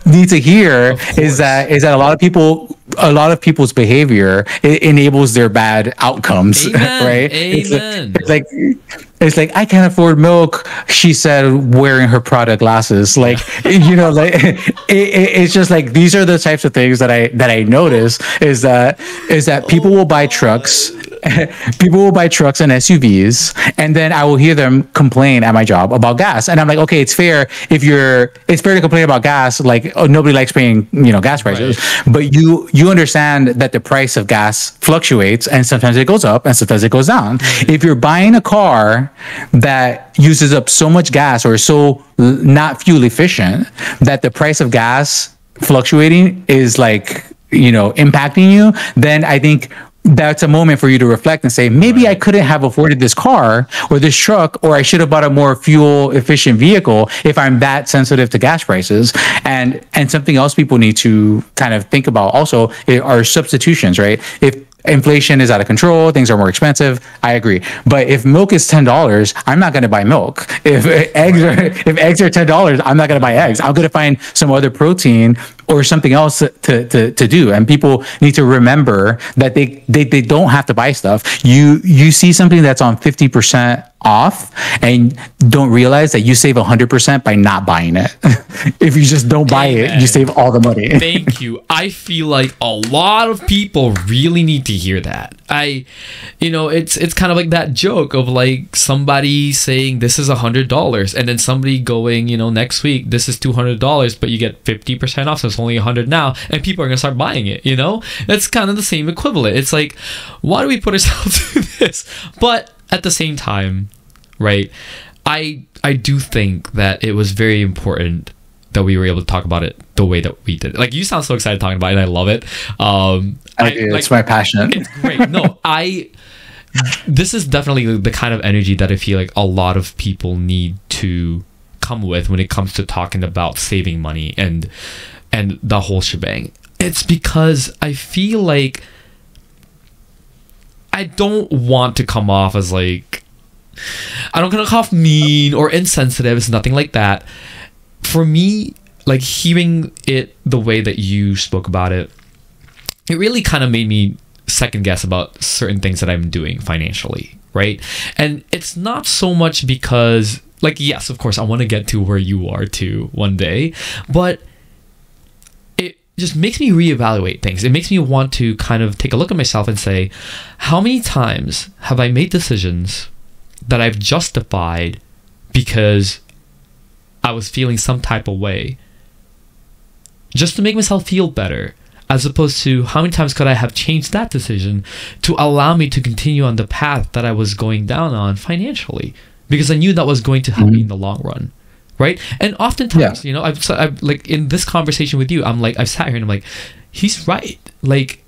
need to hear is that a lot of people's behavior, it enables their bad outcomes. Amen. Right? Amen. It's like, I can't afford milk, she said, wearing her Prada glasses. Like, it's just like, these are the types of things that I notice is that people will buy trucks. People will buy trucks and SUVs, and then I will hear them complain at my job about gas. And I'm like, okay, it's fair to complain about gas. Like, nobody likes paying, gas prices, right. But you understand that the price of gas fluctuates, and sometimes it goes up and sometimes it goes down. Mm-hmm. If you're buying a car that uses up so much gas, or is so not fuel efficient, that the price of gas fluctuating is like, impacting you, then I think that's a moment for you to reflect and say, maybe I couldn't have afforded this car or this truck, or I should have bought a more fuel efficient vehicle if I'm that sensitive to gas prices. And something else people need to kind of think about also are substitutions, right? If inflation is out of control, things are more expensive, I agree. But if milk is $10, I'm not going to buy milk. If eggs are $10, I'm not going to buy eggs. I'm going to find some other protein or something else to do. And people need to remember that they don't have to buy stuff. You see something that's on 50% off and don't realize that you save 100% by not buying it. If you just don't buy it, you save all the money. Thank you. I feel like a lot of people really need to hear that. It's kind of like that joke of like somebody saying this is $100, and then somebody going, next week this is $200, but you get 50% off, so it's only $100 now, and people are gonna start buying it. That's kind of the same equivalent. It's like, why do we put ourselves through this? But at the same time, right, I do think that it was very important that we were able to talk about it the way that we did. Like, you sound so excited talking about it, and I love it. It's my passion. It's great. No, this is definitely the kind of energy that I feel like a lot of people need to come with when it comes to talking about saving money and the whole shebang. It's because I feel like I don't want to come off as like, I don't want to come off mean or insensitive. It's nothing like that. For me, like, hearing it the way that you spoke about it, it really kind of made me second guess about certain things that I'm doing financially, right? And it's not so much because, like, yes, of course, I want to get to where you are too one day, but it just makes me reevaluate things. It makes me want to kind of take a look at myself and say, how many times have I made decisions that I've justified because I was feeling some type of way just to make myself feel better, as opposed to how many times could I have changed that decision to allow me to continue on the path that I was going down on financially, because I knew that was going to help me in the long run, right? And oftentimes, I've like, in this conversation with you, I've sat here and I'm like, he's right. Like,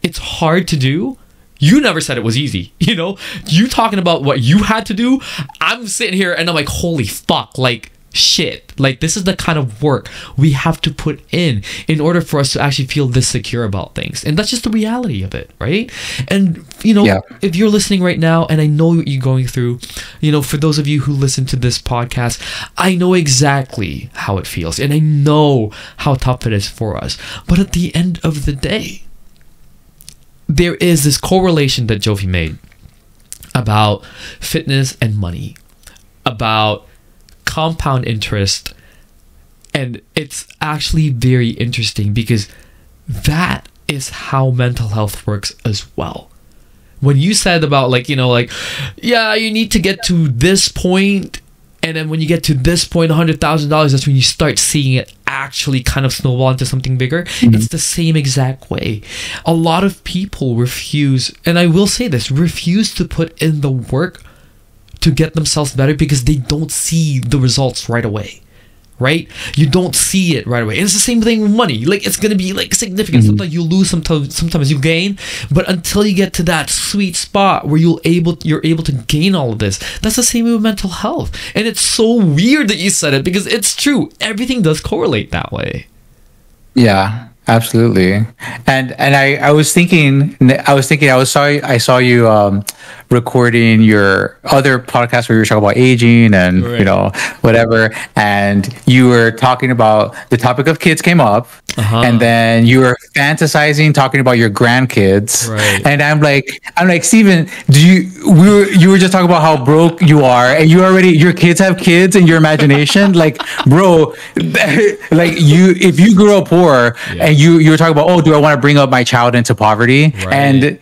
it's hard to do. You never said it was easy, you talking about what you had to do. I'm sitting here and I'm like, holy fuck, like, shit, like, this is the kind of work we have to put in order for us to actually feel this secure about things. And that's just the reality of it, right? And if you're listening right now, and I know what you're going through, for those of you who listen to this podcast, I know exactly how it feels, and I know how tough it is for us. But at the end of the day, there is this correlation that Jofie made about fitness and money, about compound interest, and it's actually very interesting because that is how mental health works as well. When you said about like, you know, like, yeah, you need to get to this point, and then when you get to this point, $100,000, that's when you start seeing it actually kind of snowball into something bigger. It's the same exact way. A lot of people refuse, and I will say this, refuse to put in the work to get themselves better because they don't see the results right away. Right? You don't see it right away. And it's the same thing with money. Like, it's going to be like significant. Sometimes you lose, sometimes you gain. But until you get to that sweet spot where you're able to gain all of this, that's the same with mental health. And it's so weird that you said it because it's true. Everything does correlate that way. Yeah, absolutely. And I was thinking I saw you recording your other podcast where you were talking about aging and Right. you know, whatever, and you were talking about the topic of kids came up, and then you were fantasizing talking about your grandkids, Right. and I'm like Steven, you were just talking about how broke you are, and your kids have kids in your imagination. Like, bro, like if you grew up poor, and you were talking about, oh, do I want to bring up my child into poverty? Right.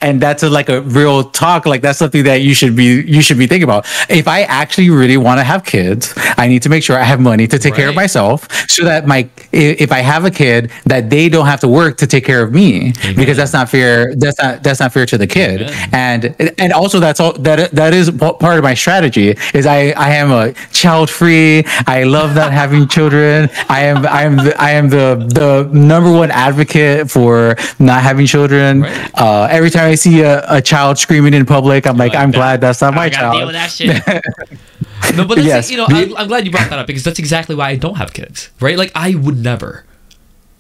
And that's like a real talk. Like, that's something that you should be thinking about. If I actually really want to have kids, I need to make sure I have money to take care of Right. myself, so that if I have a kid, that they don't have to work to take care of me. Amen. Because that's not fair. That's not fair to the kid. Amen. And also that is part of my strategy. Is I am a child free. I love not having children. I am the number one advocate for not having children. Right. Every time I see a child screaming in public, I'm like, I'm glad that's not my I gotta child. deal with that shit. No, but that's, Yes. you know, I'm glad you brought that up because that's exactly why I don't have kids, right? Like, I would never,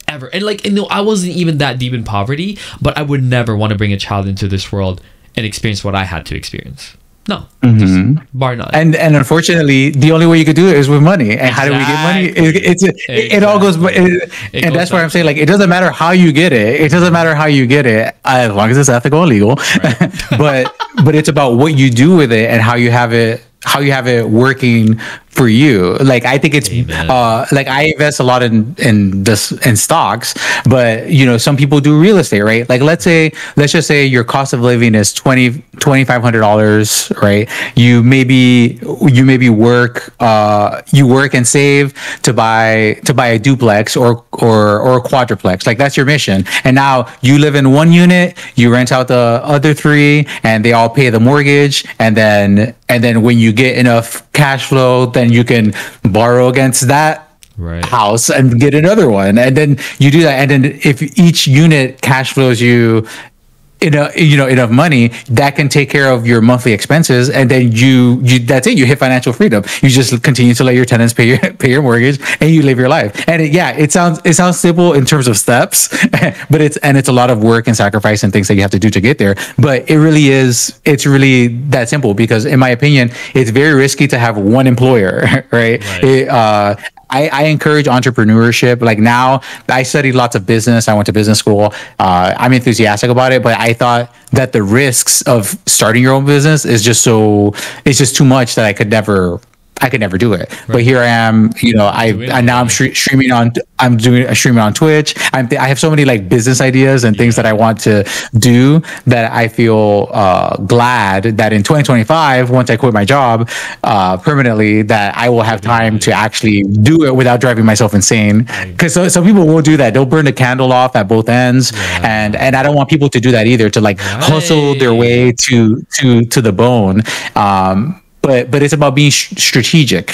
ever, and like, you know, I wasn't even that deep in poverty, but I would never want to bring a child into this world and experience what I had to experience. No, just bar none. And unfortunately, the only way you could do it is with money. And how do we get money? It all goes. And that's why I'm saying, like, it doesn't matter how you get it. It doesn't matter how you get it, as long as it's ethical and legal. Right. but it's about what you do with it and how you have it working for you. Like, I think it's like, I invest a lot in stocks, but you know, some people do real estate, right? Like, let's just say your cost of living is $2,500, right? You maybe work and save to buy a duplex or a quadruplex. Like, that's your mission. And now you live in one unit, you rent out the other three, and they all pay the mortgage. And then when you get enough cash flow, then you can borrow against that house and get another one. And then you do that. And then if each unit cash flows you enough money, that can take care of your monthly expenses, and then you that's it. You hit financial freedom. You just continue to let your tenants pay your mortgage, and you live your life. And it sounds simple in terms of steps, but it's a lot of work and sacrifice and things that you have to do to get there. But it's really that simple, because in my opinion, it's very risky to have one employer, right? I encourage entrepreneurship. Like, now I studied lots of business. I went to business school. I'm enthusiastic about it, but I thought that the risks of starting your own business it's just too much that I could never do it. Right. But here I am, you know, I'm streaming on Twitch. I have so many like business ideas and things that I want to do, that I feel glad that in 2025, once I quit my job permanently, that I will have time to actually do it without driving myself insane. Because some people won't do that. They'll burn the candle off at both ends. And I don't want people to do that either, to like hustle their way to the bone. But it's about being strategic,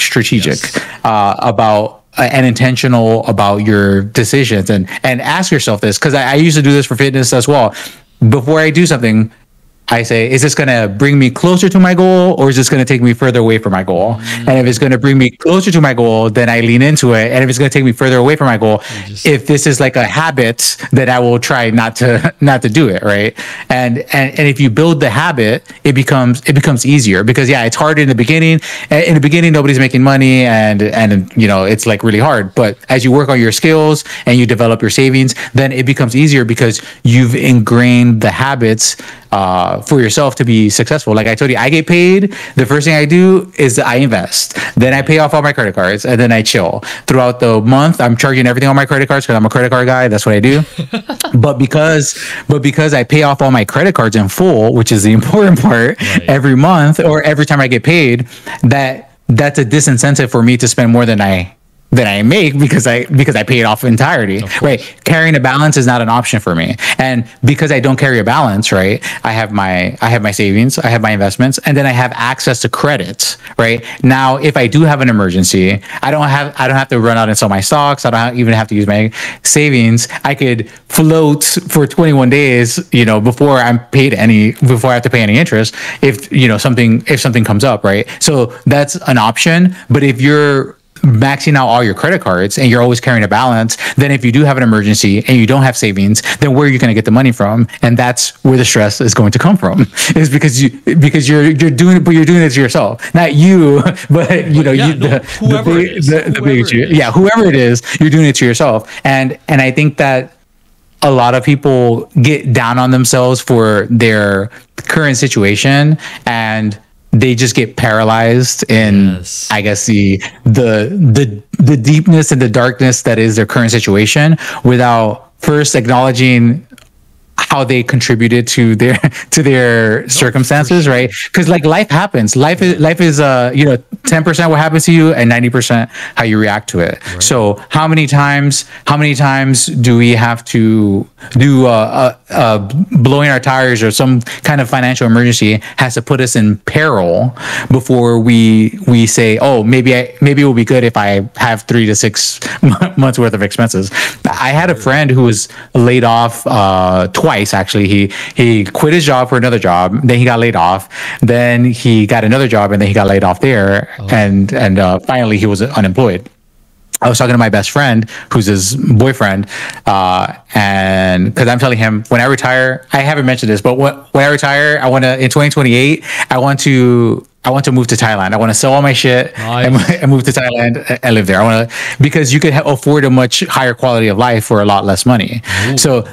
about and intentional about your decisions, and ask yourself this, because I used to do this for fitness as well. Before I do something, I say, is this going to bring me closer to my goal, or is this going to take me further away from my goal? And if it's going to bring me closer to my goal, then I lean into it. And if it's going to take me further away from my goal, if this is like a habit, then I will try not to do it, right? And if you build the habit, it becomes easier, because it's hard in the beginning. In the beginning, nobody's making money, and it's like really hard. But as you work on your skills and you develop your savings, then it becomes easier, because you've ingrained the habits for yourself to be successful. Like I told you, I get paid. The first thing I do is I invest. Then I pay off all my credit cards, and then I chill. Throughout the month, I'm charging everything on my credit cards, because I'm a credit card guy. That's what I do. but because I pay off all my credit cards in full, which is the important part, every month or every time I get paid, that's a disincentive for me to spend more than I make, because I pay it off entirety, right? Carrying a balance is not an option for me. And because I don't carry a balance, right? I have my savings, I have my investments, and then I have access to credit, right? Now, if I do have an emergency, I don't have to run out and sell my stocks. I don't even have to use my savings. I could float for 21 days, before I have to pay any interest, if something comes up, right? So that's an option. But if you're maxing out all your credit cards and you're always carrying a balance, then if you do have an emergency and you don't have savings, then where are you going to get the money from? And that's where the stress is going to come from, is because you're doing it, but you're doing it to yourself, not you, but whoever it is, you're doing it to yourself. And I think that a lot of people get down on themselves for their current situation, and they just get paralyzed in, I guess, the deepness and the darkness that is their current situation, without first acknowledging how they contributed to their circumstances, right? Because like life happens. Life is 10% what happens to you and 90% how you react to it. Right. So how many times do we have to do blowing our tires, or some kind of financial emergency has to put us in peril before we say, oh, maybe it will be good if I have 3 to 6 months worth of expenses. I had a friend who was laid off twice. Actually, he quit his job for another job, then he got laid off, then he got another job, and then he got laid off there, and finally he was unemployed. I was talking to my best friend, who's his boyfriend, and because I'm telling him, when I retire, I haven't mentioned this, but when I retire, I want to, in 2028, I want to move to Thailand. I want to sell all my shit and move to Thailand and live there. I want to, because you could afford a much higher quality of life for a lot less money. Ooh. So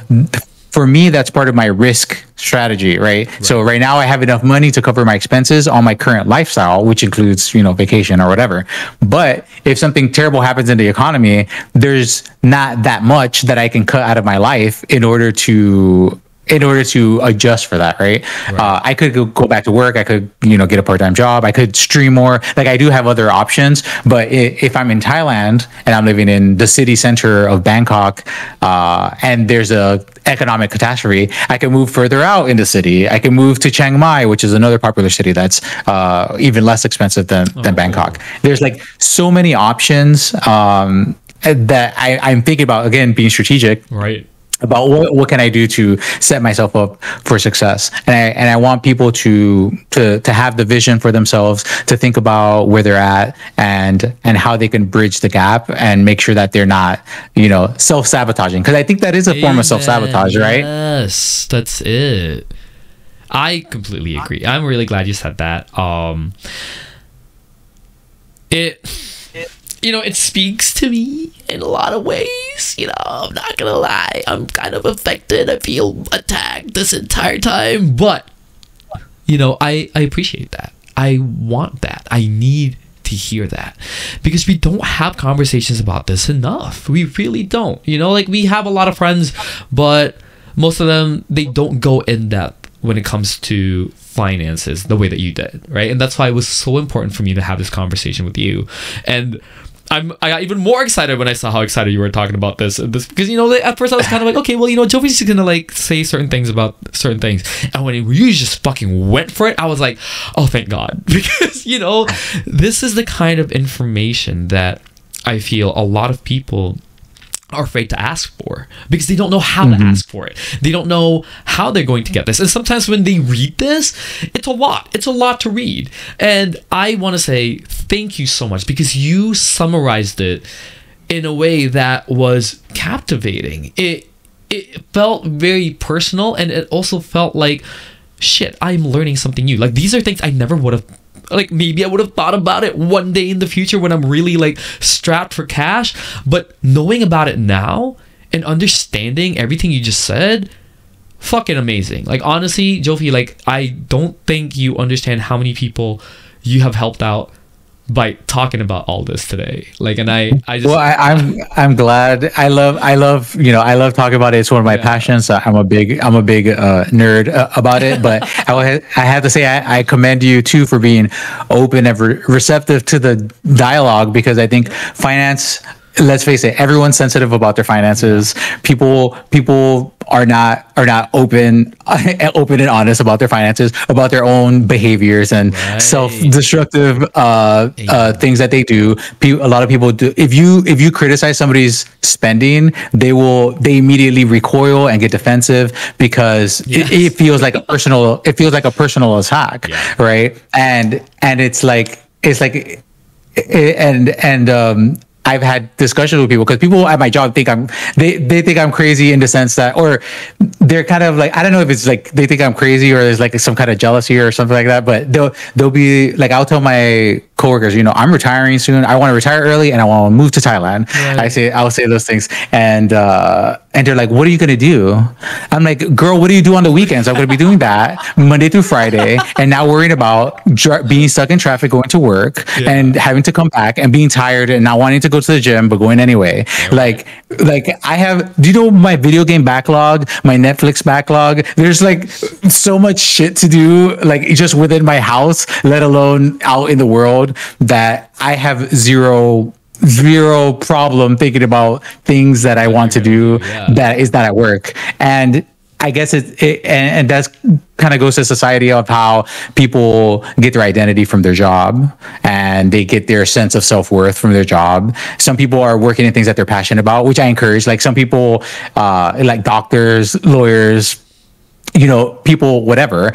for me, that's part of my risk strategy, right? So right now I have enough money to cover my expenses on my current lifestyle, which includes, vacation or whatever. But if something terrible happens in the economy, there's not that much that I can cut out of my life in order to adjust for that, right? I could go back to work. I could, get a part-time job. I could stream more. Like, I do have other options. But if I'm in Thailand and I'm living in the city center of Bangkok, and there's a economic catastrophe, I can move further out in the city. I can move to Chiang Mai, which is another popular city that's even less expensive than Bangkok. There's like so many options that I'm thinking about, again, being strategic. Right. About what can I do to set myself up for success, and I want people to have the vision for themselves, to think about where they're at and how they can bridge the gap and make sure that they're not self-sabotaging, because I think that is a form of self-sabotage, right? Yes, that's it. I completely agree. I'm really glad you said that. It speaks to me in a lot of ways. I'm not gonna lie. I'm kind of affected. I feel attacked this entire time. But, I appreciate that. I want that. I need to hear that. Because we don't have conversations about this enough. We really don't. We have a lot of friends, but most of them, they don't go in depth when it comes to finances the way that you did, right? And that's why it was so important for me to have this conversation with you. And I got even more excited when I saw how excited you were talking about this because at first I was kind of like, okay, well, Jofie's just gonna say certain things about certain things, and when you just fucking went for it, I was like, oh, thank God, because this is the kind of information that I feel a lot of people are afraid to ask for, because they don't know how to ask for it. They don't know how they're going to get this. And sometimes when they read this, it's a lot to read. And I want to say thank you so much, because you summarized it in a way that was captivating. It felt very personal, and it also felt like, shit, I'm learning something new. Like, these are things I never would have, like, maybe I would have thought about it one day in the future when I'm really like strapped for cash. But knowing about it now and understanding everything you just said, fucking amazing. Like, honestly, Jofie, like, I don't think you understand how many people you have helped out by talking about all this today. Like, and I just, well, I'm glad. I love talking about it. It's one of my passions. I'm a big nerd about it. But I have to say, I commend you too for being open and receptive to the dialogue, because I think finance, let's face it, everyone's sensitive about their finances. People are not open and honest about their finances, about their own behaviors and self-destructive things that they do. A lot of people do. If you criticize somebody's spending, they immediately recoil and get defensive, because it feels like a personal attack, right? And I've had discussions with people, because people at my job think they think I'm crazy, in the sense that, or they're kind of like, I don't know if it's like they think I'm crazy or there's like some kind of jealousy or something like that. But they'll be like, I'll tell my coworkers, I'm retiring soon. I want to retire early and I want to move to Thailand. Right. I'll say those things, and they're like, what are you going to do? I'm like, girl, what do you do on the weekends? I'm going to be doing that Monday through Friday, and now worrying about being stuck in traffic, going to work and having to come back and being tired and not wanting to go to the gym, but going anyway. Like I have, do you know my video game backlog, my Netflix backlog? There's like so much shit to do, like just within my house, let alone out in the world, that I have zero problem thinking about things that I want to do that is not at work. And I guess and that's kind of goes to society of how people get their identity from their job, and they get their sense of self-worth from their job. Some people are working in things that they're passionate about, which I encourage. Like some people, like doctors, lawyers, people, whatever.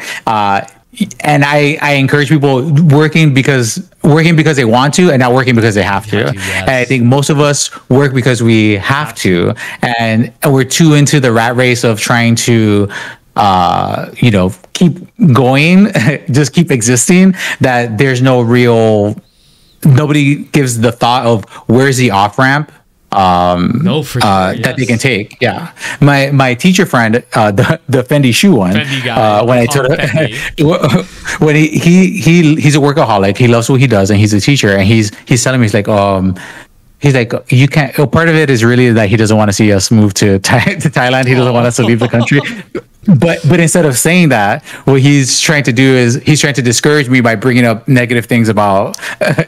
And I encourage people working because they want to, and not working because they have to. And I think most of us work because we have to, and we're too into the rat race of trying to keep going, just keep existing, that there's nobody gives the thought of where's the off ramp that they can take. My teacher friend, the Fendi shoe one, Fendi guy, when I told when he's a workaholic, he loves what he does, and he's a teacher, and he's telling me, he's like, you can't. Part of it is really that he doesn't want to see us move to Thailand. He doesn't want us to leave the country. But instead of saying that, what he's trying to do is he's trying to discourage me by bringing up negative things about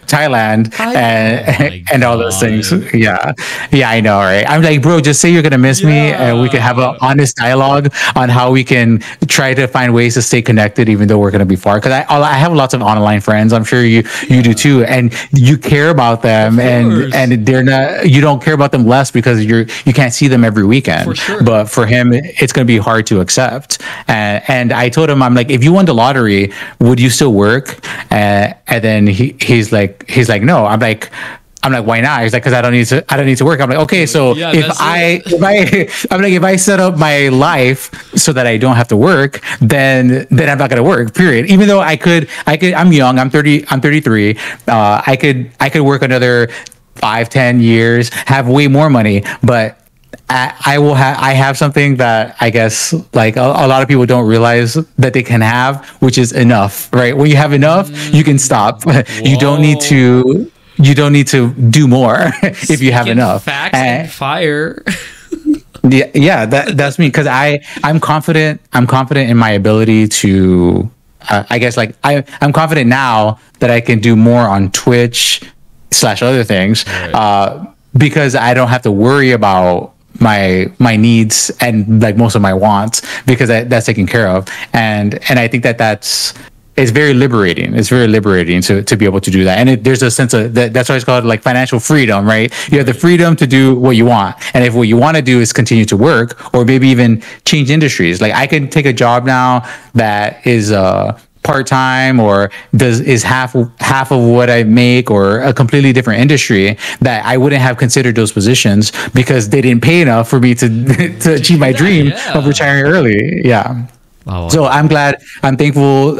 Thailand and all those things. Yeah, I know, right? I'm like, bro, just say you're gonna miss me, and we can have an honest dialogue on how we can try to find ways to stay connected, even though we're gonna be far. Because I have lots of online friends. I'm sure you do too, and you care about them, and they're not. You don't care about them less because you can't see them every weekend. For sure. But for him, it's gonna be hard to accept. And I told him, I'm like, if you won the lottery, would you still work? And then he's like, no. I'm like, why not? He's like, because I don't need to work. I'm like, okay, so if I set up my life so that I don't have to work, then I'm not gonna work. Period. Even though I could. I'm young. I'm 33. I could work another 5-10 years, have way more money, but I have something that I guess like a lot of people don't realize that they can have, which is enough, right? When you have enough, you can stop. You don't need to do more if you have enough. Facts and fire. That's me, because I'm confident in my ability to I guess like I'm confident now that I can do more on Twitch / other things, because I don't have to worry about my needs and like most of my wants, because that's taken care of. And I think that's it's very liberating. It's very liberating to be able to do that. And there's a sense of that's why it's called like financial freedom, right? You have the freedom to do what you want. And if what you want to do is continue to work or maybe even change industries, like I can take a job now that is part-time or is half of what I make or a completely different industry that I wouldn't have considered those positions because they didn't pay enough for me to achieve my dream of retiring early. Yeah. Oh, so I'm thankful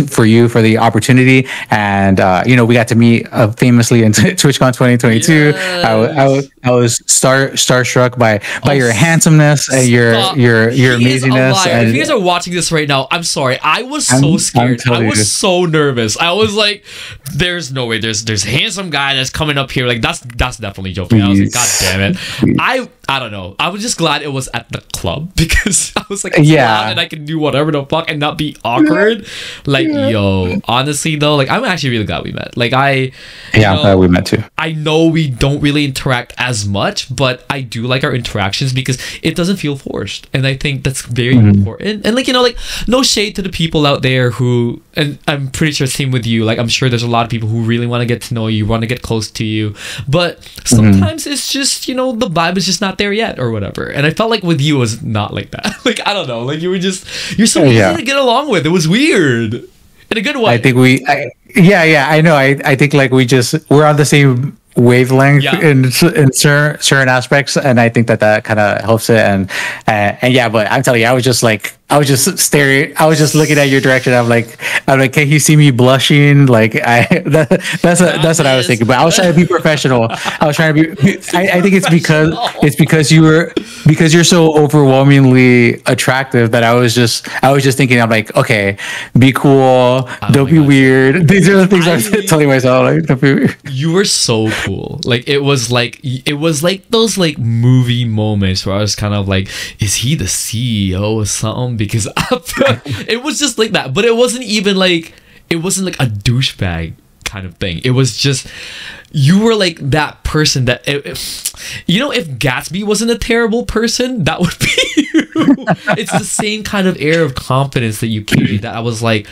for you for the opportunity, and we got to meet famously in TwitchCon 2022. Yes. I was starstruck by your handsomeness and your amazingness. And if you guys are watching this right now, I'm sorry. I was so scared. I was so nervous. I was like, "There's no way. There's a handsome guy that's coming up here. Like that's definitely Jofie." I was like, "God damn it!" I don't know. I was just glad it was at the club because I was like, and I can do whatever the fuck and not be awkward. Like, yo, honestly though, like I'm actually really glad we met. Like I'm glad we met too. I know we don't really interact as much, but I do like our interactions because it doesn't feel forced, and I think that's very important. And like no shade to the people out there who, and I'm pretty sure same with you. Like I'm sure there's a lot of people who really want to get to know you, want to get close to you, but sometimes it's just the vibe is just not there yet or whatever. And I felt like with you it was not like that. Like I don't know, like you're so easy to get along with. It was weird in a good way. I think I know. I think like we're on the same wavelength in certain aspects, and I think that kind of helps it. And but I'm telling you, I was just staring. I was just looking at your direction. I'm like, can you see me blushing? Like that's what I was thinking. But I was trying to be professional. I was trying to be. I think it's because you're so overwhelmingly attractive that I was just thinking. I'm like, okay, be cool. Don't be weird. These are the things I was telling myself. Like, don't be weird. You were so cool. Like it was like those like movie moments where I was kind of like, is he the CEO or something? Because it was just like that, but it wasn't like a douchebag kind of thing. It was just you were like that person that if Gatsby wasn't a terrible person, that would be you. It's the same kind of air of confidence that you carry that I was like,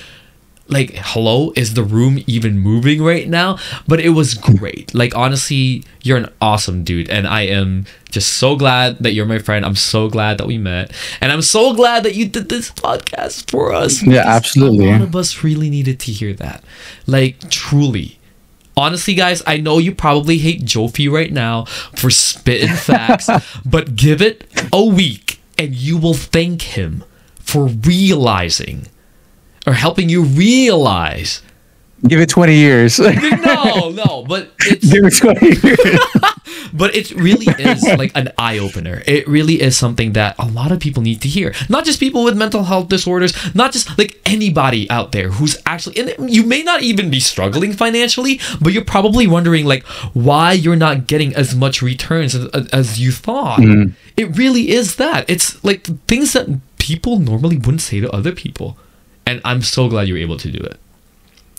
hello, is the room even moving right now? But it was great. Like honestly, you're an awesome dude, and I am just so glad that you're my friend. I'm so glad that we met, and I'm so glad that you did this podcast for us. Yeah, absolutely. A lot of us really needed to hear that. Like truly. Honestly, guys, I know you probably hate Jofie right now for spitting facts, but give it a week and you will thank him for realizing or helping you realize. Give it 20 years. No, but it's give it 20 years. But it really is like an eye-opener. It really is something that a lot of people need to hear. Not just people with mental health disorders, not just like anybody out there who's actually, and you may not even be struggling financially, but you're probably wondering like why you're not getting as much returns as you thought. It really is that. It's like things that people normally wouldn't say to other people. And I'm so glad you were able to do it.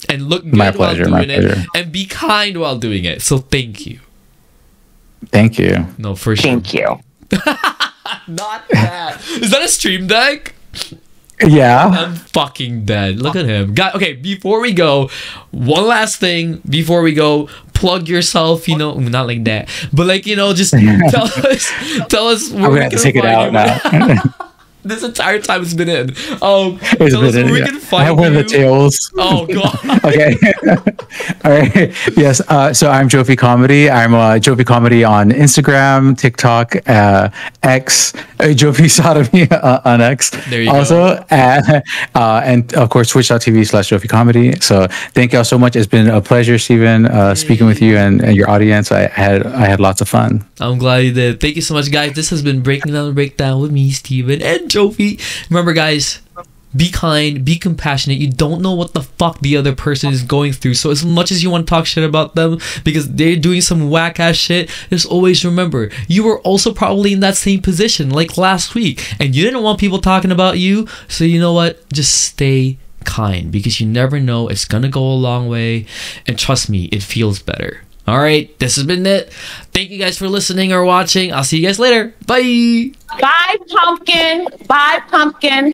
And look good while doing it. And be kind while doing it. So thank you. Thank you. No, for sure. Thank you. Not that. Is that a stream deck? Yeah. I'm fucking dead. Look at him. Okay, before we go, one last thing. Before we go, plug yourself, not like that. But like, just tell us where I'm gonna have to take it out now. This entire time it's been in. Tell us where we can find I have one of the tails. Oh god. Okay. All right. Yes. So I'm JofieComedy. I'm JofieComedy on Instagram, TikTok, X, Jofie Sodomy on X. There you go. And of course Twitch.tv/JofieComedy. So thank y'all so much. It's been a pleasure, Steven, speaking with you and your audience. I had lots of fun. I'm glad you did. Thank you so much, guys. This has been Breaking Down the Breakdown with me, Steven, and Jofie. Remember, guys, be kind, be compassionate. You don't know what the fuck the other person is going through. So as much as you want to talk shit about them because they're doing some whack ass shit, just always remember, you were also probably in that same position like last week. And you didn't want people talking about you. So you know what? Just stay kind because you never know. It's going to go a long way. And trust me, it feels better. All right, this has been it. Thank you guys for listening or watching. I'll see you guys later. Bye. Bye, pumpkin. Bye, pumpkin.